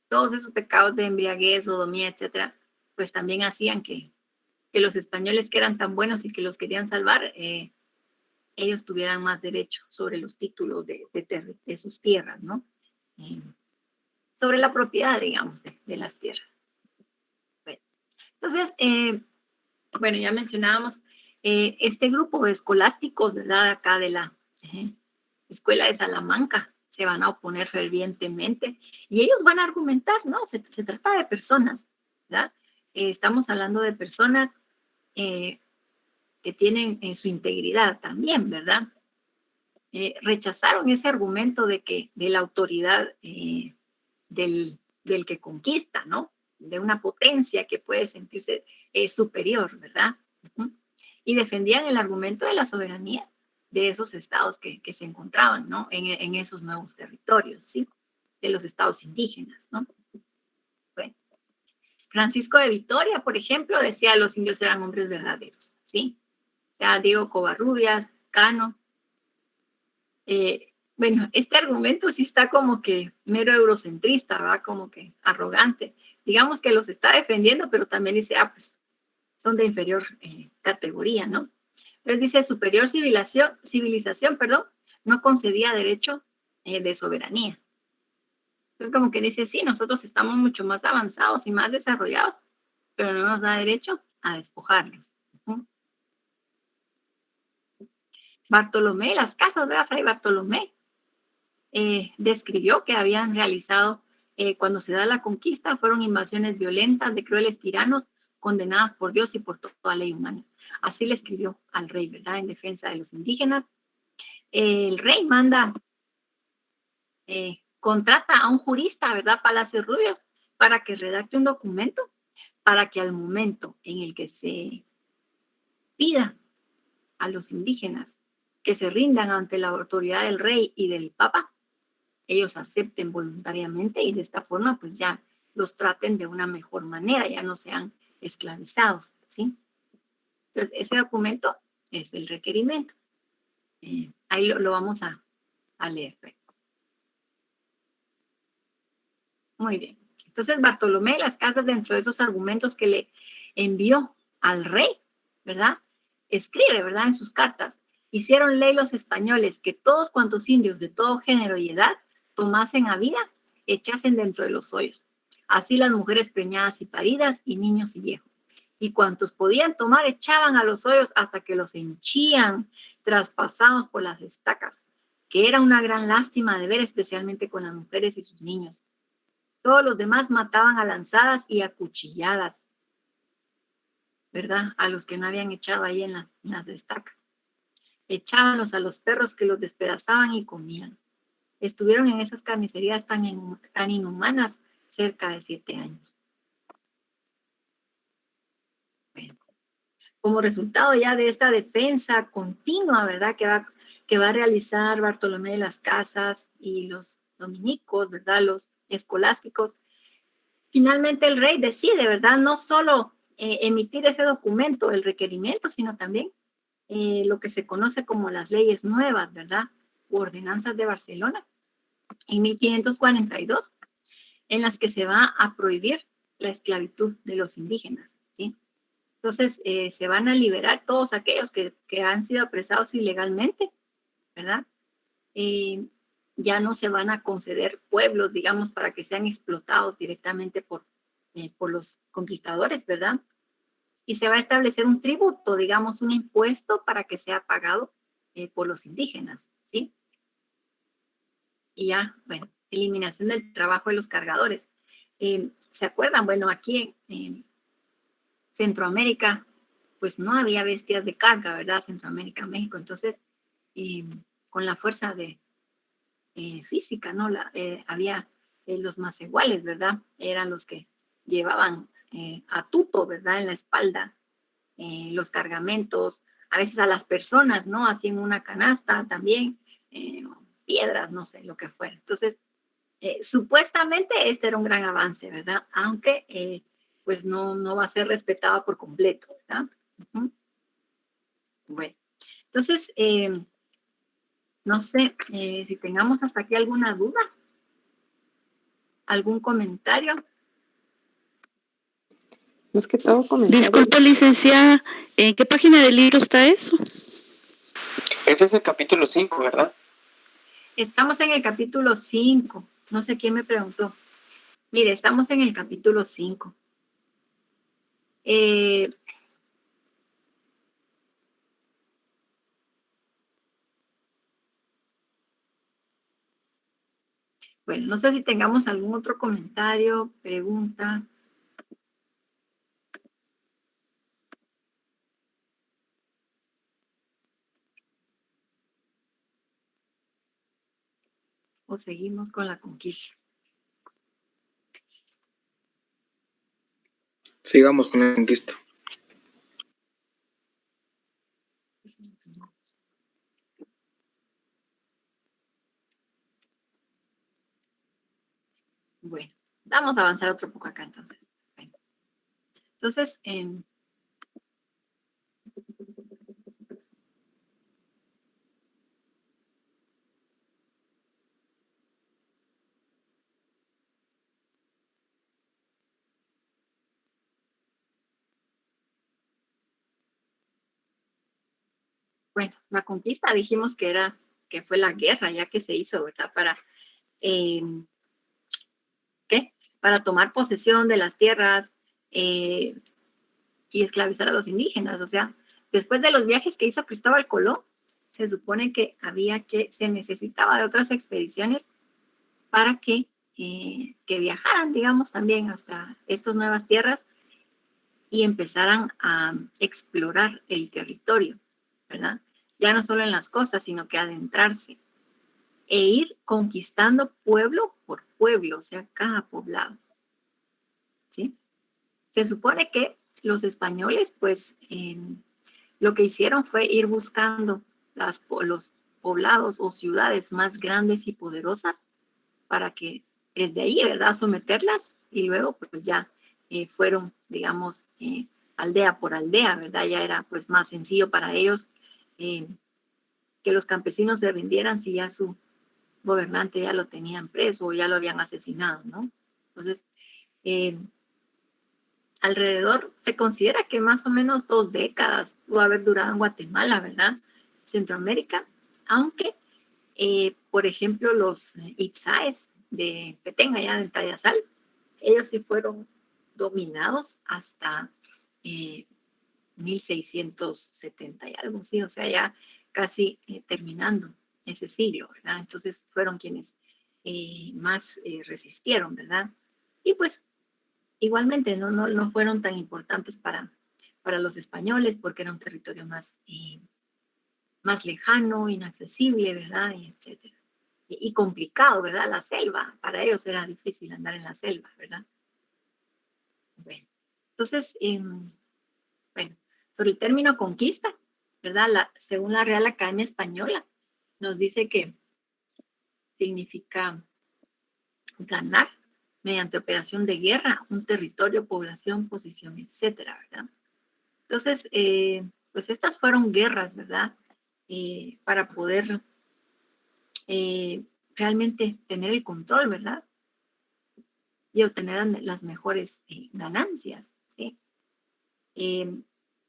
Speaker 2: todos esos pecados de embriaguez, sodomía, etcétera, pues también hacían que los españoles que eran tan buenos y que los querían salvar, ellos tuvieran más derecho sobre los títulos de sus tierras, ¿no? Sobre la propiedad, digamos, de las tierras. Bueno, entonces, bueno, ya mencionábamos este grupo de escolásticos, ¿verdad? Acá de la Escuela de Salamanca, se van a oponer fervientemente y ellos van a argumentar, ¿no? Se trata de personas, ¿verdad? Estamos hablando de personas que tienen su integridad también, ¿verdad? Rechazaron ese argumento de la autoridad del que conquista, ¿no? De una potencia que puede sentirse superior, ¿verdad? Y defendían el argumento de la soberanía de esos estados que se encontraban, ¿no? En esos nuevos territorios, ¿sí? De los estados indígenas, ¿no? Bueno. Francisco de Vitoria, por ejemplo, decía los indios eran hombres verdaderos, ¿sí? O sea, Diego Covarrubias, Cano. Bueno, este argumento sí está como que mero eurocentrista, ¿verdad? Como que arrogante. Digamos que los está defendiendo, pero también dice, pues son de inferior categoría, ¿no? Entonces dice, superior civilización, no concedía derecho de soberanía. Entonces como que dice, sí, nosotros estamos mucho más avanzados y más desarrollados, pero no nos da derecho a despojarlos. Bartolomé, las casas, ¿verdad? Fray Bartolomé describió que habían realizado, cuando se da la conquista, fueron invasiones violentas de crueles tiranos condenadas por Dios y por toda ley humana. Así le escribió al rey, ¿verdad? En defensa de los indígenas. El rey manda, contrata a un jurista, ¿verdad? Palacios Rubios, para que redacte un documento, para que al momento en el que se pida a los indígenas que se rindan ante la autoridad del rey y del papa, ellos acepten voluntariamente y de esta forma pues ya los traten de una mejor manera, ya no sean esclavizados, ¿sí? Entonces ese documento es el requerimiento. Ahí lo vamos a leer. Muy bien. Entonces Bartolomé de las Casas, dentro de esos argumentos que le envió al rey, ¿verdad? Escribe, ¿verdad? En sus cartas, hicieron ley los españoles que todos cuantos indios de todo género y edad tomasen a vida, echasen dentro de los hoyos. Así las mujeres preñadas y paridas y niños y viejos. Y cuantos podían tomar echaban a los hoyos hasta que los henchían, traspasados por las estacas, que era una gran lástima de ver, especialmente con las mujeres y sus niños. Todos los demás mataban a lanzadas y a cuchilladas, ¿verdad? A los que no habían echado ahí en las estacas. Echábanlos a los perros que los despedazaban y comían. Estuvieron en esas carnicerías tan inhumanas cerca de 7 años. Bueno, como resultado ya de esta defensa continua, ¿verdad? Que va a realizar Bartolomé de las Casas y los dominicos, ¿verdad? Los escolásticos. Finalmente el rey decide, ¿verdad? No solo emitir ese documento, el requerimiento, sino también lo que se conoce como las leyes nuevas, ¿verdad? O ordenanzas de Barcelona, en 1542, en las que se va a prohibir la esclavitud de los indígenas, ¿sí? Entonces, se van a liberar todos aquellos que han sido apresados ilegalmente, ¿verdad? Ya no se van a conceder pueblos, digamos, para que sean explotados directamente por los conquistadores, ¿verdad? Y se va a establecer un tributo, digamos, un impuesto para que sea pagado por los indígenas, ¿sí? Y ya, bueno, eliminación del trabajo de los cargadores. ¿Se acuerdan? Bueno, aquí en Centroamérica, pues no había bestias de carga, ¿verdad? Centroamérica, México. Entonces, con la fuerza física, ¿no? Había los más iguales, ¿verdad? Eran los que llevaban a tuto, ¿verdad? En la espalda, los cargamentos, a veces a las personas, ¿no? Así en una canasta también, piedras, no sé, lo que fuera. Entonces, Supuestamente este era un gran avance, ¿verdad? Aunque pues no va a ser respetado por completo, ¿verdad? Ujú. Bueno, entonces, no sé si tengamos hasta aquí alguna duda, algún comentario.
Speaker 4: Más que todo comentar.
Speaker 5: Disculpe, licenciada, ¿en qué página del libro está eso?
Speaker 6: Ese es el capítulo 5, ¿verdad?
Speaker 2: Estamos en el capítulo 5. No sé quién me preguntó. Mire, estamos en el capítulo 5. Bueno, no sé si tengamos algún otro comentario, pregunta. O seguimos con la conquista.
Speaker 3: Sigamos con la conquista.
Speaker 2: Bueno, vamos a avanzar otro poco acá entonces. Bueno. Entonces, bueno, la conquista dijimos que fue la guerra ya que se hizo, ¿verdad? Para, ¿qué? Para tomar posesión de las tierras y esclavizar a los indígenas. O sea, después de los viajes que hizo Cristóbal Colón, se supone que se necesitaba de otras expediciones para que viajaran, digamos, también hasta estas nuevas tierras y empezaran a explorar el territorio, ¿verdad? Ya no solo en las costas, sino que adentrarse e ir conquistando pueblo por pueblo, o sea, cada poblado, ¿sí? Se supone que los españoles, pues, lo que hicieron fue ir buscando los poblados o ciudades más grandes y poderosas para que desde ahí, ¿verdad?, someterlas y luego, pues, ya fueron, digamos, aldea por aldea, ¿verdad? Ya era, pues, más sencillo para ellos que los campesinos se rindieran si ya su gobernante ya lo tenían preso o ya lo habían asesinado, ¿no? Entonces, alrededor, se considera que más o menos 2 décadas pudo haber durado en Guatemala, ¿verdad? Centroamérica, aunque, por ejemplo, los Itzáes de Petén, allá en Tayasal, ellos sí fueron dominados hasta 1670 y algo, sí, o sea, ya casi terminando ese siglo, ¿verdad? Entonces fueron quienes más resistieron, ¿verdad? Y pues igualmente no fueron tan importantes para los españoles porque era un territorio más lejano, inaccesible, ¿verdad? Y etcétera. Y complicado, ¿verdad? La selva, para ellos era difícil andar en la selva, ¿verdad? Bueno, entonces, bueno, sobre el término conquista, ¿verdad? Según la Real Academia Española, nos dice que significa ganar mediante operación de guerra un territorio, población, posición, etcétera, ¿verdad? Entonces, pues estas fueron guerras, ¿verdad? Para poder realmente tener el control, ¿verdad? Y obtener las mejores ganancias, ¿sí?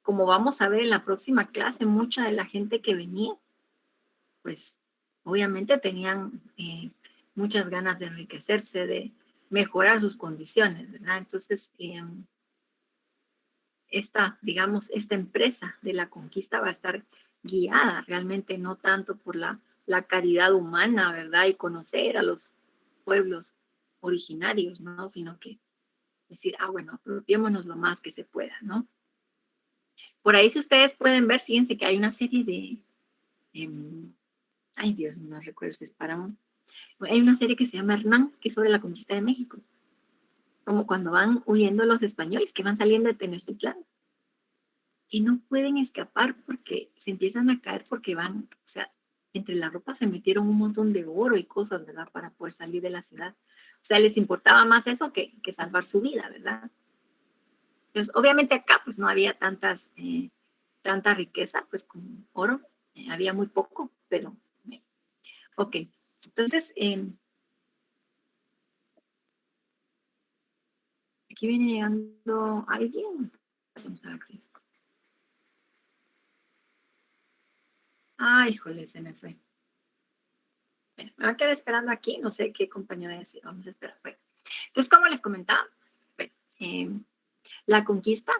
Speaker 2: Como vamos a ver en la próxima clase, mucha de la gente que venía, pues obviamente tenían muchas ganas de enriquecerse, de mejorar sus condiciones, ¿verdad? Entonces, digamos, esta empresa de la conquista va a estar guiada realmente no tanto por la caridad humana, ¿verdad? Y conocer a los pueblos originarios, ¿no? Sino que decir, bueno, apropiémonos lo más que se pueda, ¿no? Por ahí, si ustedes pueden ver, fíjense que hay una serie de, ay Dios, no recuerdo si es hay una serie que se llama Hernán, que es sobre la conquista de México, como cuando van huyendo los españoles, que van saliendo de Tenochtitlán, y no pueden escapar porque se empiezan a caer porque van, o sea, entre la ropa se metieron un montón de oro y cosas, ¿verdad? Para poder salir de la ciudad. O sea, les importaba más eso que salvar su vida, ¿verdad? Entonces, obviamente acá pues no había tanta riqueza, pues con oro, había muy poco, pero ok. Entonces, aquí viene llegando alguien. Vamos a ver si ay, híjole, se me fue. Bueno, me va a quedar esperando aquí, no sé qué compañero es, vamos a esperar. Bueno, entonces, como les comentaba, bueno, la conquista,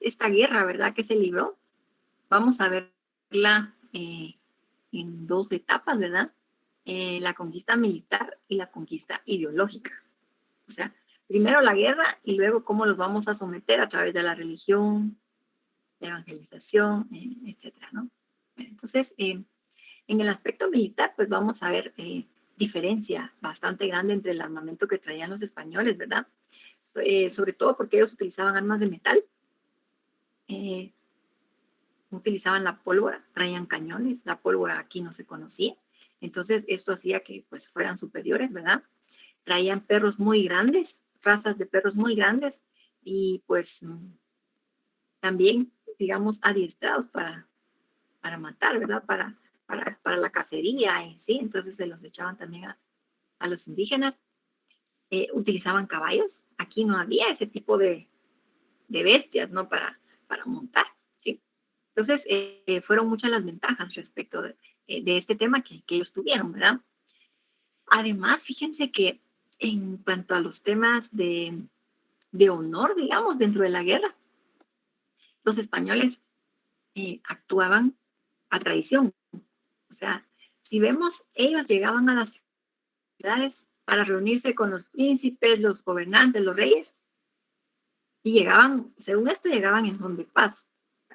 Speaker 2: esta guerra, ¿verdad? Que se libró, vamos a verla en dos etapas, ¿verdad? La conquista militar y la conquista ideológica. O sea, primero la guerra y luego cómo los vamos a someter a través de la religión, la evangelización, etcétera, ¿no? Bueno, entonces, en el aspecto militar, pues vamos a ver diferencia bastante grande entre el armamento que traían los españoles, ¿verdad? Sobre todo porque ellos utilizaban armas de metal, utilizaban la pólvora, traían cañones, la pólvora aquí no se conocía, entonces esto hacía que pues fueran superiores, ¿verdad? Traían perros muy grandes, razas de perros muy grandes y pues también, digamos, adiestrados para matar, ¿verdad? Para la cacería y sí, entonces se los echaban también a los indígenas. Utilizaban caballos, aquí no había ese tipo de bestias, ¿no? Para montar, ¿sí? Entonces, fueron muchas las ventajas respecto de este tema que ellos tuvieron, ¿verdad? Además, fíjense que en cuanto a los temas de honor, digamos, dentro de la guerra, los españoles actuaban a traición. O sea, si vemos, ellos llegaban a las ciudades para reunirse con los príncipes, los gobernantes, los reyes, y llegaban, según esto, llegaban en son de paz.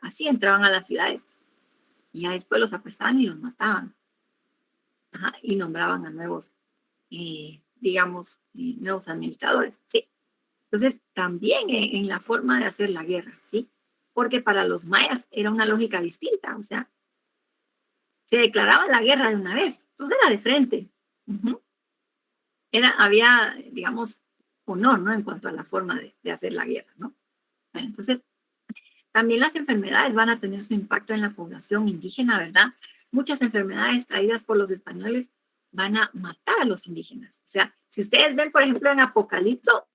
Speaker 2: Así entraban a las ciudades. Y ya después los apresaban y los mataban. Ajá, y nombraban a nuevos, digamos, nuevos administradores, ¿sí? Entonces, también en la forma de hacer la guerra, ¿sí? Porque para los mayas era una lógica distinta, o sea, se declaraba la guerra de una vez, entonces era de frente. Uh-huh. Había, digamos, honor, ¿no? En cuanto a la forma de hacer la guerra, ¿no? Bueno, entonces, también las enfermedades van a tener su impacto en la población indígena, ¿verdad? Muchas enfermedades traídas por los españoles van a matar a los indígenas. O sea, si ustedes ven, por ejemplo, en Apocalipto,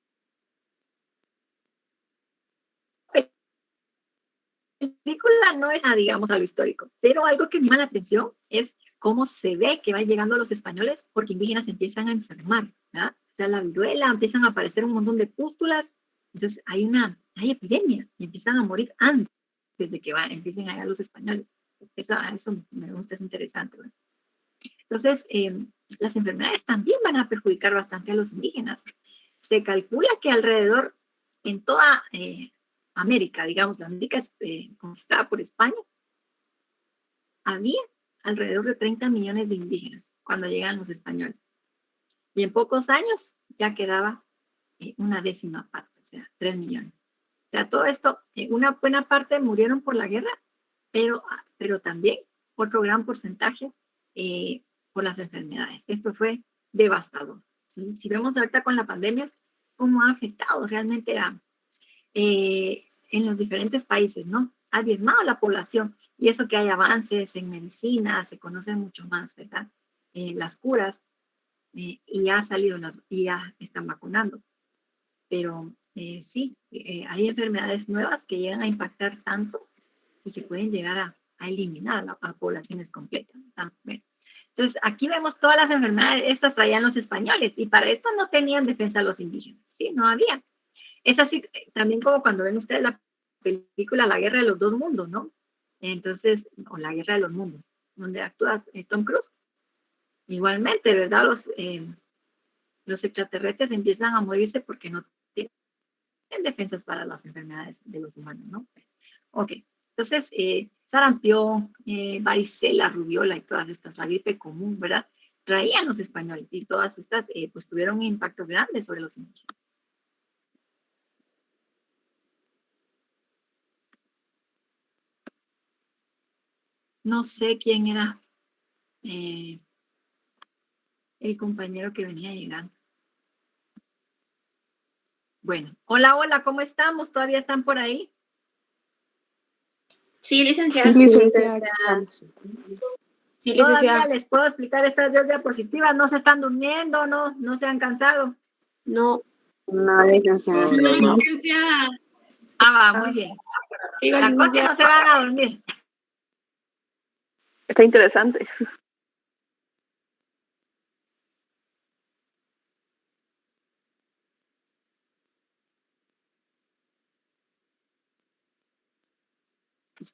Speaker 2: la película no es, digamos, a lo histórico, pero algo que me llama la atención es cómo se ve que van llegando los españoles porque indígenas empiezan a enfermar, ¿verdad? O sea, la viruela, empiezan a aparecer un montón de pústulas, entonces hay epidemia y empiezan a morir antes de que empiecen a llegar los españoles. Eso me gusta, es interesante, ¿verdad? Entonces, las enfermedades también van a perjudicar bastante a los indígenas. Se calcula que alrededor, en toda América, digamos, la América conquistada por España, había alrededor de 30 millones de indígenas cuando llegan los españoles. Y en pocos años ya quedaba una décima parte, o sea, 3 millones. O sea, todo esto, una buena parte murieron por la guerra, pero también otro gran porcentaje por las enfermedades. Esto fue devastador. ¿Sí? Si vemos ahorita con la pandemia, cómo ha afectado realmente en los diferentes países, ¿no? Ha diezmado la población y eso que hay avances en medicina, se conocen mucho más, ¿verdad? Las curas y ya ha salido y ya están vacunando. Pero sí, hay enfermedades nuevas que llegan a impactar tanto y que pueden llegar a eliminar a poblaciones completas. Bueno. Entonces, aquí vemos todas las enfermedades, estas traían los españoles, y para esto no tenían defensa los indígenas, ¿sí? No había. Es así, también como cuando ven ustedes la película La Guerra de los Dos Mundos, ¿no? Entonces, o La Guerra de los Mundos, donde actúa Tom Cruise. Igualmente, ¿verdad? Los extraterrestres empiezan a morirse porque no tienen defensas para las enfermedades de los humanos, ¿no? Ok, entonces, sarampión, varicela, rubiola y todas estas, la gripe común, ¿verdad? Traían los españoles y todas estas, pues tuvieron un impacto grande sobre los indígenas. No sé quién era el compañero que venía llegando. Bueno, hola, hola, ¿cómo estamos? ¿Todavía están por ahí?
Speaker 1: Sí, licenciada.
Speaker 4: Sí, licenciada. Vamos.
Speaker 1: Sí,
Speaker 2: Todavía
Speaker 1: licenciada.
Speaker 2: les puedo explicar estas 2 diapositivas, no se están durmiendo, no se han cansado.
Speaker 1: No.
Speaker 4: No, licenciada.
Speaker 3: No.
Speaker 2: Ah, va, muy bien.
Speaker 1: Sigo,
Speaker 2: La cosa es que
Speaker 1: licenciada.
Speaker 2: no se van a dormir.
Speaker 4: Está interesante.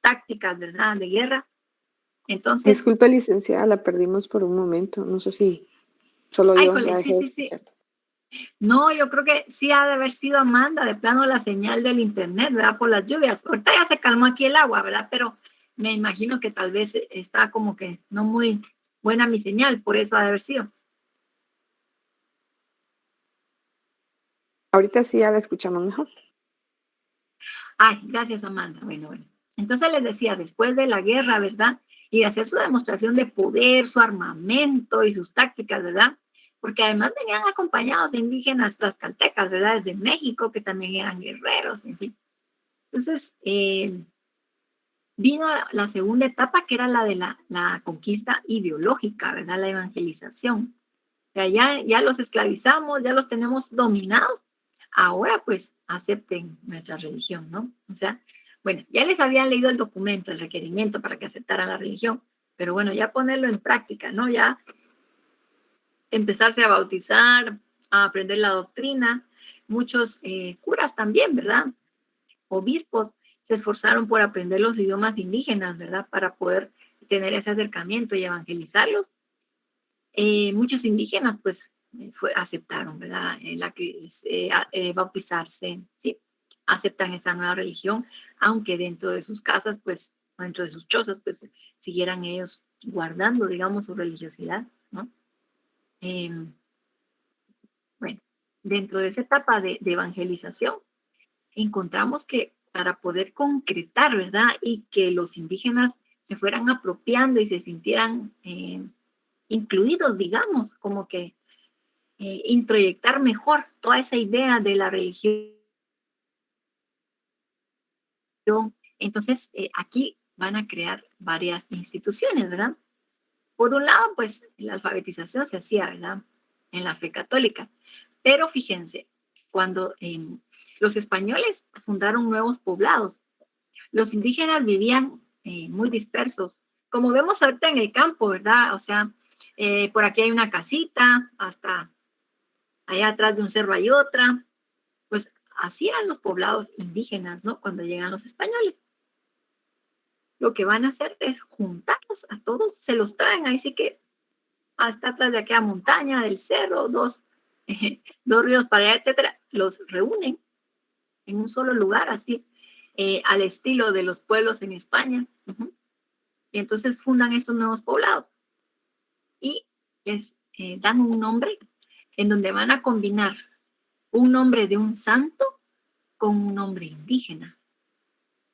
Speaker 2: Tácticas, ¿verdad? De guerra. Entonces,
Speaker 4: Disculpe, licenciada, la perdimos por un momento. No sé si solo
Speaker 2: ay,
Speaker 4: yo
Speaker 2: jole,
Speaker 4: la dejé de
Speaker 2: sí.
Speaker 4: escuchar.
Speaker 2: No, yo creo que sí ha de haber sido Amanda, de plano la señal del internet, ¿verdad? Por las lluvias. Ahorita ya se calmó aquí el agua, ¿verdad? Pero me imagino que tal vez está como que no muy buena mi señal, por eso ha de haber sido.
Speaker 4: Ahorita sí ya la escuchamos mejor.
Speaker 2: Ay, gracias, Amanda. Bueno. Entonces les decía, después de la guerra, ¿verdad? Y de hacer su demostración de poder, su armamento y sus tácticas, ¿verdad? Porque además venían acompañados de indígenas tlaxcaltecas, ¿verdad? Desde México, que también eran guerreros, en fin. Entonces, vino la segunda etapa, que era la de la conquista ideológica, ¿verdad? La evangelización. O sea, ya los esclavizamos, ya los tenemos dominados, ahora pues acepten nuestra religión, ¿no? O sea, bueno, ya les habían leído el documento, el requerimiento para que aceptaran la religión, pero bueno, ya ponerlo en práctica, ¿no? Ya empezarse a bautizar, a aprender la doctrina. Muchos curas también, ¿verdad? Obispos se esforzaron por aprender los idiomas indígenas, ¿verdad? Para poder tener ese acercamiento y evangelizarlos. Muchos indígenas, pues, aceptaron, ¿verdad? Bautizarse, ¿sí? Aceptan esta nueva religión, aunque dentro de sus casas, pues, dentro de sus chozas, pues, siguieran ellos guardando, digamos, su religiosidad, ¿no? Bueno, dentro de esa etapa de evangelización, encontramos que para poder concretar, ¿verdad? Y que los indígenas se fueran apropiando y se sintieran incluidos, digamos, como que introyectar mejor toda esa idea de la religión. Entonces, aquí van a crear varias instituciones, ¿verdad? Por un lado, pues la alfabetización se hacía, ¿verdad? En la fe católica. Pero fíjense, cuando los españoles fundaron nuevos poblados, los indígenas vivían muy dispersos, como vemos ahorita en el campo, ¿verdad? O sea, por aquí hay una casita, hasta allá atrás de un cerro hay otra. Pues así eran los poblados indígenas, ¿no? Cuando llegan los españoles. Lo que van a hacer es juntarlos a todos, se los traen, ahí sí que hasta atrás de aquella montaña, del cerro, dos ríos para allá, etcétera, los reúnen en un solo lugar, así, al estilo de los pueblos en España. Y entonces fundan estos nuevos poblados y les dan un nombre en donde van a combinar un nombre de un santo con un nombre indígena.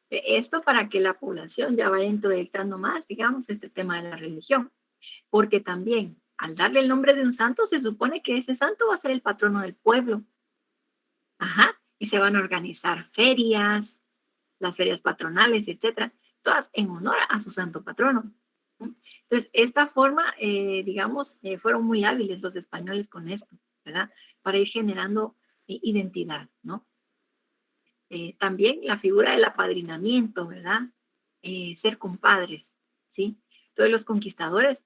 Speaker 2: Esto para que la población ya vaya introyectando más, digamos, este tema de la religión, porque también al darle el nombre de un santo se supone que ese santo va a ser el patrono del pueblo. Ajá, y se van a organizar ferias, las ferias patronales, etcétera, todas en honor a su santo patrono. Entonces, esta forma, digamos, fueron muy hábiles los españoles con esto, ¿verdad? Para ir generando identidad, ¿no? También la figura del apadrinamiento, ¿verdad? Ser compadres, ¿sí? Entonces los conquistadores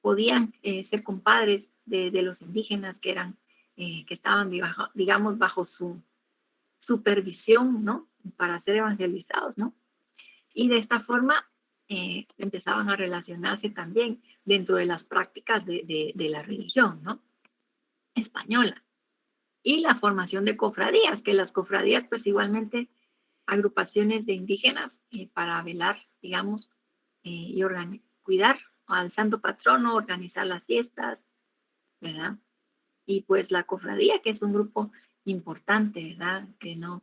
Speaker 2: podían ser compadres de los indígenas que eran, que estaban, digamos, bajo su supervisión, ¿no? Para ser evangelizados, ¿no? Y de esta forma empezaban a relacionarse también dentro de las prácticas de la religión, ¿no? Española. Y la formación de cofradías, que las cofradías pues igualmente agrupaciones de indígenas para velar, digamos, y cuidar al santo patrono, organizar las fiestas, ¿verdad? Y pues la cofradía, que es un grupo importante, ¿verdad? Que no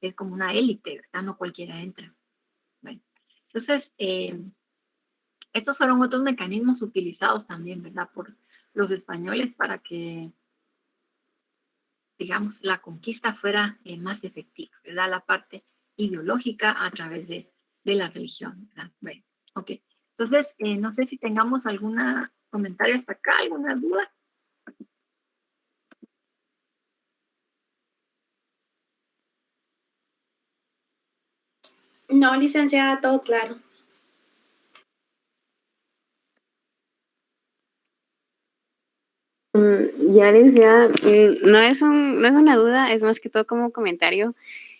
Speaker 2: es como una élite, ¿verdad? No cualquiera entra. Bueno, entonces, Estos fueron otros mecanismos utilizados también, ¿verdad? Por los españoles para que, digamos, la conquista fuera más efectiva, ¿verdad? La parte ideológica a través de la religión, ¿verdad? Bueno, ok. Entonces, no sé si tengamos algún comentario hasta acá, alguna duda.
Speaker 1: No, licenciada, todo claro.
Speaker 7: Ya decía, no es una duda, es más que todo como comentario.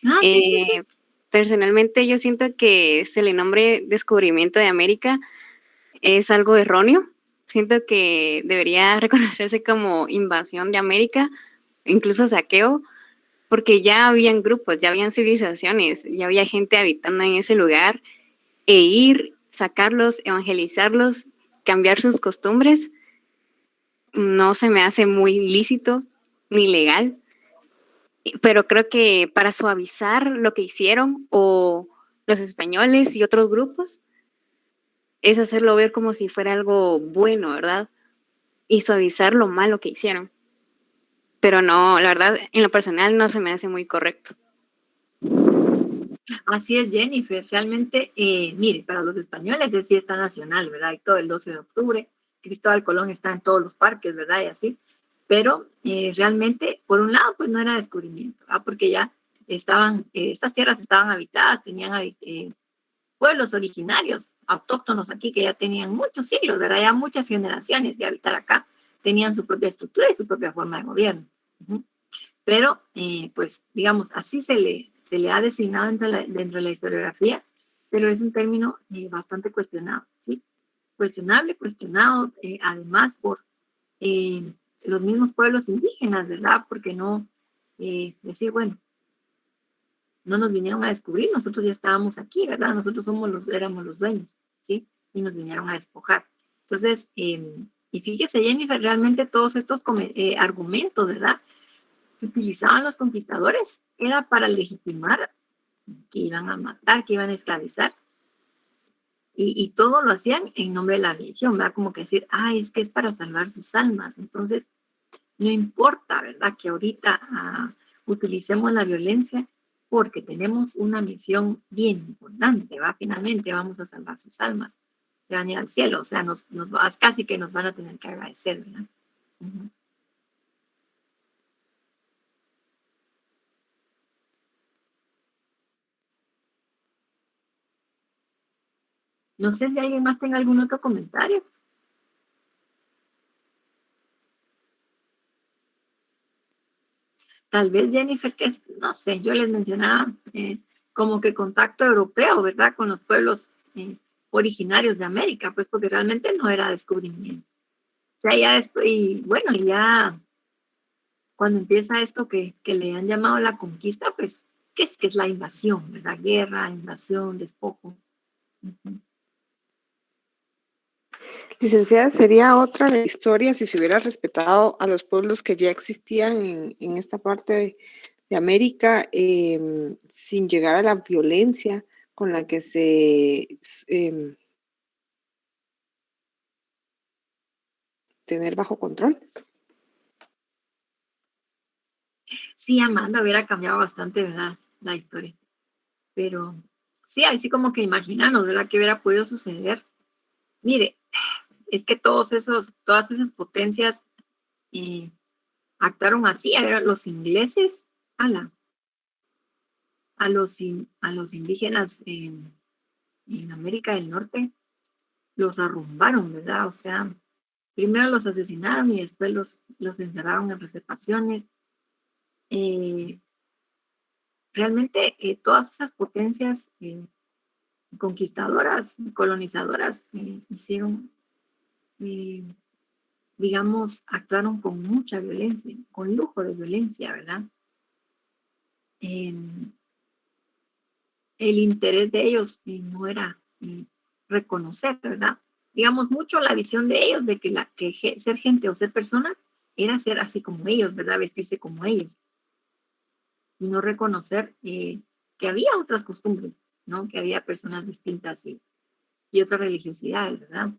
Speaker 2: Ah, sí.
Speaker 7: Personalmente yo siento que se le nombre descubrimiento de América es algo erróneo. Siento que debería reconocerse como invasión de América, incluso saqueo, porque ya habían grupos, ya habían civilizaciones, ya había gente habitando en ese lugar, e ir, sacarlos, evangelizarlos, cambiar sus costumbres, no se me hace muy lícito ni legal, pero creo que para suavizar lo que hicieron o los españoles y otros grupos, es hacerlo ver como si fuera algo bueno, ¿verdad? Y suavizar lo malo que hicieron. Pero no, la verdad, en lo personal no se me hace muy correcto.
Speaker 2: Así es, Jennifer. Realmente, mire, para los españoles es fiesta nacional, ¿verdad? Y todo el 12 de octubre. Cristóbal Colón está en todos los parques, ¿verdad? Y así. Pero realmente, por un lado, pues no era descubrimiento, ¿verdad? Porque ya estaban, estas tierras estaban habitadas, tenían pueblos originarios, autóctonos aquí, que ya tenían muchos siglos, ¿verdad? Ya muchas generaciones de habitar acá, tenían su propia estructura y su propia forma de gobierno. Uh-huh. Pero, pues, digamos, así se le ha designado dentro de la historiografía, pero es un término bastante cuestionado, ¿sí? Cuestionado, además por los mismos pueblos indígenas, ¿verdad? Porque no decir, bueno, no nos vinieron a descubrir, nosotros ya estábamos aquí, ¿verdad? Nosotros éramos los dueños, ¿sí? Y nos vinieron a despojar. Entonces, y fíjese, Jennifer, realmente todos estos argumentos, ¿verdad? Que utilizaban los conquistadores era para legitimar que iban a matar, que iban a esclavizar. Y todo lo hacían en nombre de la religión, ¿verdad? Como que decir, es que es para salvar sus almas. Entonces, no importa, ¿verdad? Que ahorita utilicemos la violencia porque tenemos una misión bien importante, ¿va? Finalmente vamos a salvar sus almas, que van a ir al cielo, o sea, casi que nos van a tener que agradecer, ¿verdad? Uh-huh. No sé si alguien más tenga algún otro comentario. Tal vez Jennifer, que es, no sé, yo les mencionaba como que contacto europeo, ¿verdad? Con los pueblos originarios de América, pues porque realmente no era descubrimiento. O sea, ya después, y bueno, ya cuando empieza esto que le han llamado la conquista, pues, ¿qué es? Que es la invasión, ¿verdad? Guerra, invasión, despojo. Uh-huh.
Speaker 4: Licenciada, sería otra la historia si se hubiera respetado a los pueblos que ya existían en esta parte de América, sin llegar a la violencia con la que se tener bajo control.
Speaker 2: Sí, Amanda, hubiera cambiado bastante, ¿verdad? La historia. Pero sí, así como que imaginarnos, ¿verdad? Que hubiera podido suceder. Mire, es que todas esas potencias actuaron así. A ver, los ingleses, a los indígenas en América del Norte, los arrumbaron, ¿verdad? O sea, primero los asesinaron y después los encerraron en reservaciones. Realmente todas esas potencias conquistadoras, colonizadoras, hicieron, digamos, actuaron con mucha violencia, con lujo de violencia, ¿verdad? El interés de ellos no era reconocer, ¿verdad? Digamos, mucho la visión de ellos de que ser gente o ser persona era ser así como ellos, ¿verdad? Vestirse como ellos. Y no reconocer que había otras costumbres, ¿no? Que había personas distintas y otras religiosidades, ¿verdad?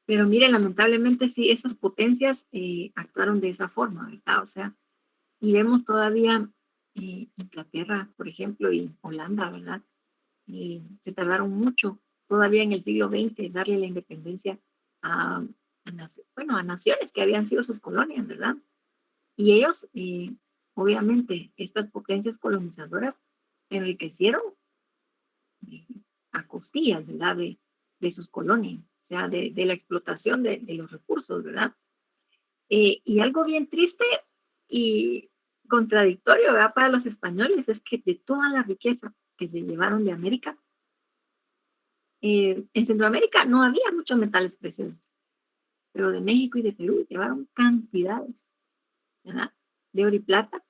Speaker 2: Pero miren, lamentablemente sí, esas potencias actuaron de esa forma, ¿verdad? O sea, y vemos todavía Inglaterra, por ejemplo, y Holanda, ¿verdad? Se tardaron mucho, todavía en el siglo XX, darle la independencia a, a naciones que habían sido sus colonias, ¿verdad? Y ellos, obviamente, estas potencias colonizadoras se enriquecieron eh, a costillas, ¿verdad? De sus colonias, o sea, de la explotación de los recursos, ¿verdad? Y algo bien triste y contradictorio, ¿verdad? Para los españoles es que de toda la riqueza que se llevaron de América, en Centroamérica no había muchos metales preciosos, pero de México y de Perú llevaron cantidades, ¿verdad? De oro y plata.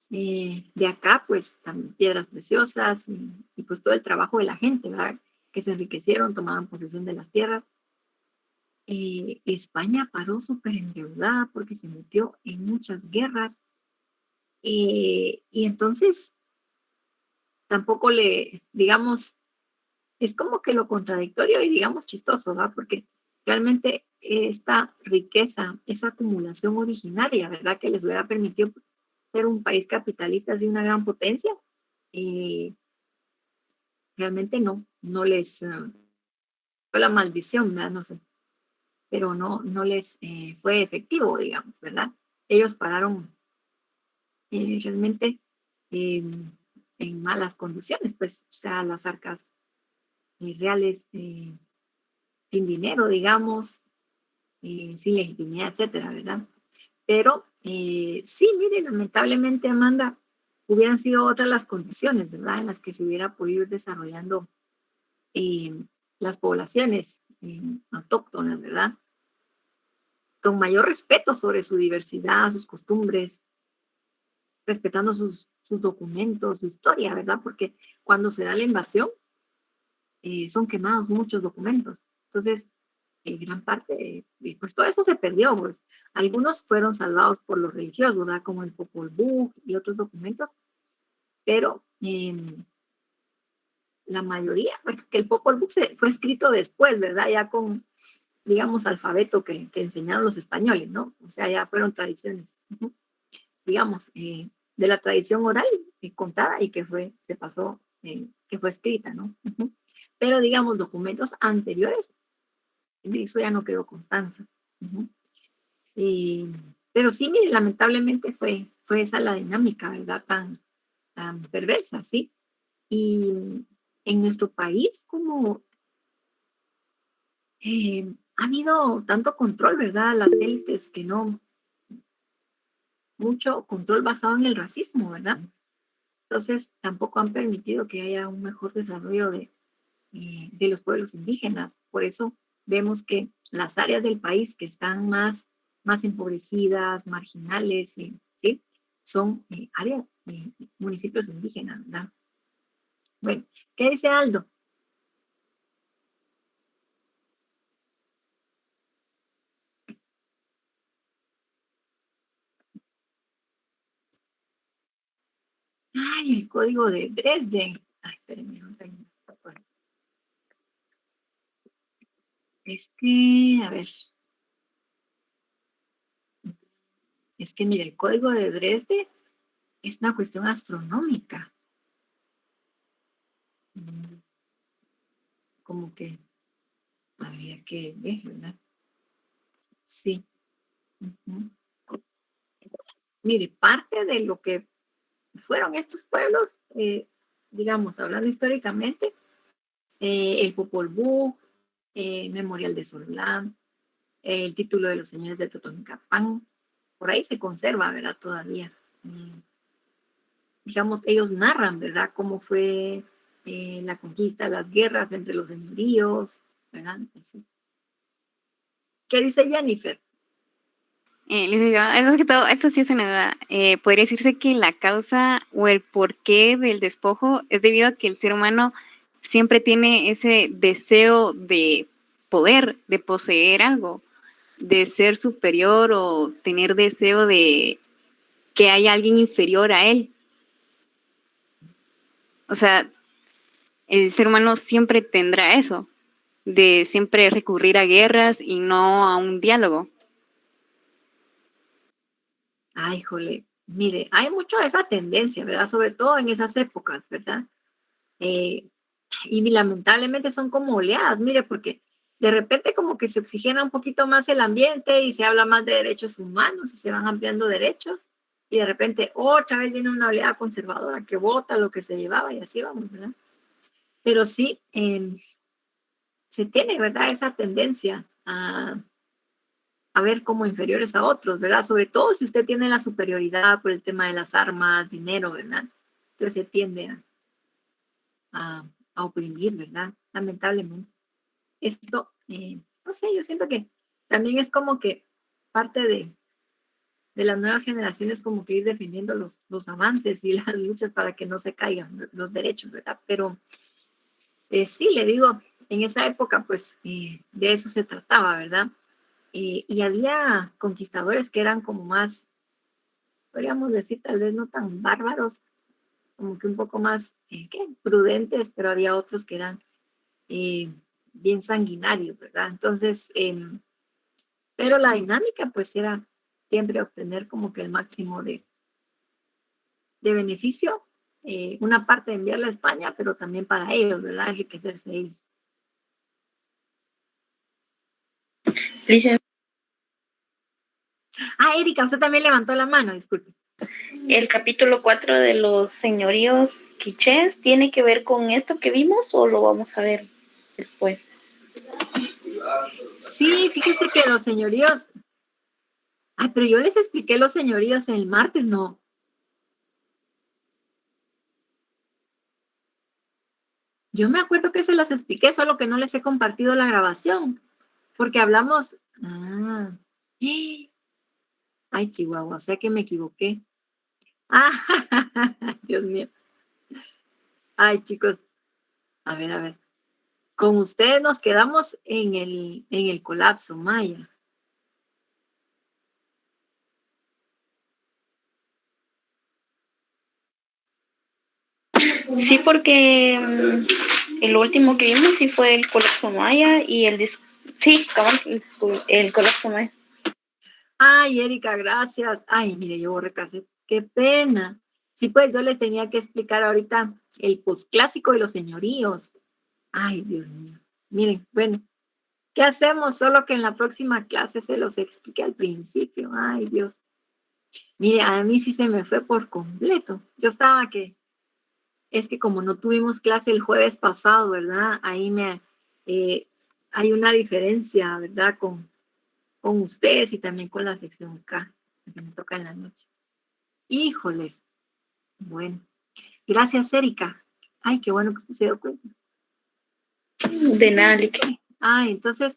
Speaker 2: De acá, pues, también piedras preciosas y pues todo el trabajo de la gente, ¿verdad? Que se enriquecieron, tomaban posesión de las tierras. España paró súper endeudada porque se metió en muchas guerras y entonces tampoco digamos, es como que lo contradictorio y digamos chistoso, ¿verdad? Porque realmente esta riqueza, esa acumulación originaria, ¿verdad? Que les hubiera permitido ser un país capitalista de una gran potencia, eh, realmente no les, fue la maldición, ¿verdad? No sé, pero no les fue efectivo, digamos, ¿verdad? Ellos pararon realmente en malas condiciones, pues, o sea, las arcas reales sin dinero, digamos, sin legitimidad, etcétera, ¿verdad? Pero sí, mire, lamentablemente, Amanda, hubieran sido otras las condiciones, ¿verdad? En las que se hubiera podido ir desarrollando las poblaciones autóctonas, ¿verdad? Con mayor respeto sobre su diversidad, sus costumbres, respetando sus documentos, su historia, ¿verdad? Porque cuando se da la invasión, son quemados muchos documentos. Entonces, gran parte, pues todo eso se perdió, pues. Algunos fueron salvados por los religiosos, ¿verdad? Como el Popol Vuh y otros documentos, pero la mayoría, porque el Popol Vuh fue escrito después, ¿verdad? Ya con, digamos, alfabeto que enseñaron los españoles, ¿no? O sea, ya fueron tradiciones, digamos, de la tradición oral contada y se pasó, que fue escrita, ¿no? Pero, digamos, documentos anteriores, de eso ya no quedó constancia. Pero sí, mire, lamentablemente fue esa la dinámica, ¿verdad? Tan perversa, ¿sí? Y en nuestro país, como ha habido tanto control, ¿verdad? Las élites que no, mucho control basado en el racismo, ¿verdad? Entonces, tampoco han permitido que haya un mejor desarrollo de los pueblos indígenas. Por eso vemos que las áreas del país que están más empobrecidas, marginales, ¿sí? Son áreas, municipios indígenas, ¿verdad? Bueno, ¿qué dice Aldo? Ay, el código de Dresden. Ay, espérenme, no tengo. Es que, a ver, es que mire, el código de Dresde es una cuestión astronómica. Como que había que ver, ¿verdad? Sí. Mire, parte de lo que fueron estos pueblos, digamos, hablando históricamente, el Popol Vuh, Memorial de Solán, el título de los señores de Totonicapán, por ahí se conserva, ¿verdad? Todavía. Digamos, ellos narran, ¿verdad? Cómo fue la conquista, las guerras entre los señoríos, ¿verdad? Así. ¿Qué dice Jennifer?
Speaker 7: Licenciada, es que todo, esto sí es una duda. ¿Podría decirse que la causa o el porqué del despojo es debido a que el ser humano siempre tiene ese deseo de poder, de poseer algo, de ser superior o tener deseo de que haya alguien inferior a él? O sea, el ser humano siempre tendrá eso. de siempre recurrir a guerras y no a un diálogo.
Speaker 2: Ay, jole, mire, hay mucho de esa tendencia, ¿verdad? Sobre todo en esas épocas, ¿verdad? Y lamentablemente son como oleadas, mire, porque de repente como que se oxigena un poquito más el ambiente y se habla más de derechos humanos y se van ampliando derechos y de repente otra vez viene una oleada conservadora que vota lo que se llevaba y así vamos, ¿verdad? Pero sí, se tiene, ¿verdad? Esa tendencia a ver como inferiores a otros, ¿verdad? Sobre todo si usted tiene la superioridad por el tema de las armas, dinero, ¿verdad? Entonces se tiende a oprimir, ¿verdad? Lamentablemente. Esto, no sé, yo siento que también es como que parte de las nuevas generaciones como que ir defendiendo los avances y las luchas para que no se caigan los derechos, ¿verdad? Pero sí, le digo, en esa época pues de eso se trataba, ¿verdad? Y había conquistadores que eran como más, podríamos decir, tal vez no tan bárbaros, como que un poco más ¿qué? Prudentes, pero había otros que eran bien sanguinarios, ¿verdad? Entonces, pero la dinámica pues era siempre obtener como que el máximo de beneficio, una parte de enviarla a España, pero también para ellos, ¿verdad? Enriquecerse ellos.
Speaker 1: Licen-
Speaker 2: Erika, usted también levantó la mano, disculpe.
Speaker 1: ¿El capítulo 4 de los señoríos quichés tiene que ver con esto que vimos o lo vamos a ver después?
Speaker 2: Sí, fíjese que los señoríos... pero yo les expliqué los señoríos el martes, ¿no? Yo me acuerdo que se los expliqué, solo que no les he compartido la grabación, porque hablamos... Ay, Chihuahua, o sea que me equivoqué. Dios mío. Ay, chicos, a ver. Con ustedes nos quedamos en el colapso maya.
Speaker 1: Sí, porque el último que vimos sí fue el colapso maya y sí, cabal, el colapso maya.
Speaker 2: Ay, Erika, gracias. Ay, mire, yo borré cassette. Qué pena. Sí, pues yo les tenía que explicar ahorita el posclásico y los señoríos. Ay, Dios mío. Miren, bueno, ¿qué hacemos? Solo que en la próxima clase se los expliqué al principio. Ay, Dios. Mire, a mí sí se me fue por completo. Yo estaba es que como no tuvimos clase el jueves pasado, ¿verdad? Ahí hay una diferencia, ¿verdad? Con ustedes y también con la sección K, que me toca en la noche. Híjoles. Bueno. Gracias, Erika. Ay, qué bueno que usted se dio cuenta.
Speaker 1: De nada, Lique.
Speaker 2: Entonces,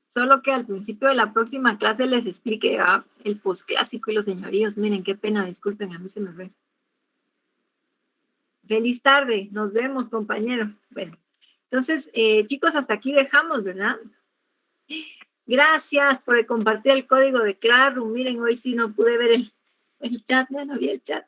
Speaker 2: solo que al principio de la próxima clase les explique el posclásico y los señoríos. Miren, qué pena, disculpen, a mí se me fue. Feliz tarde, nos vemos, compañero. Bueno, entonces, chicos, hasta aquí dejamos, ¿verdad? Gracias por compartir el código de Classroom. Miren, hoy sí no pude ver el chat, ya no vi el chat.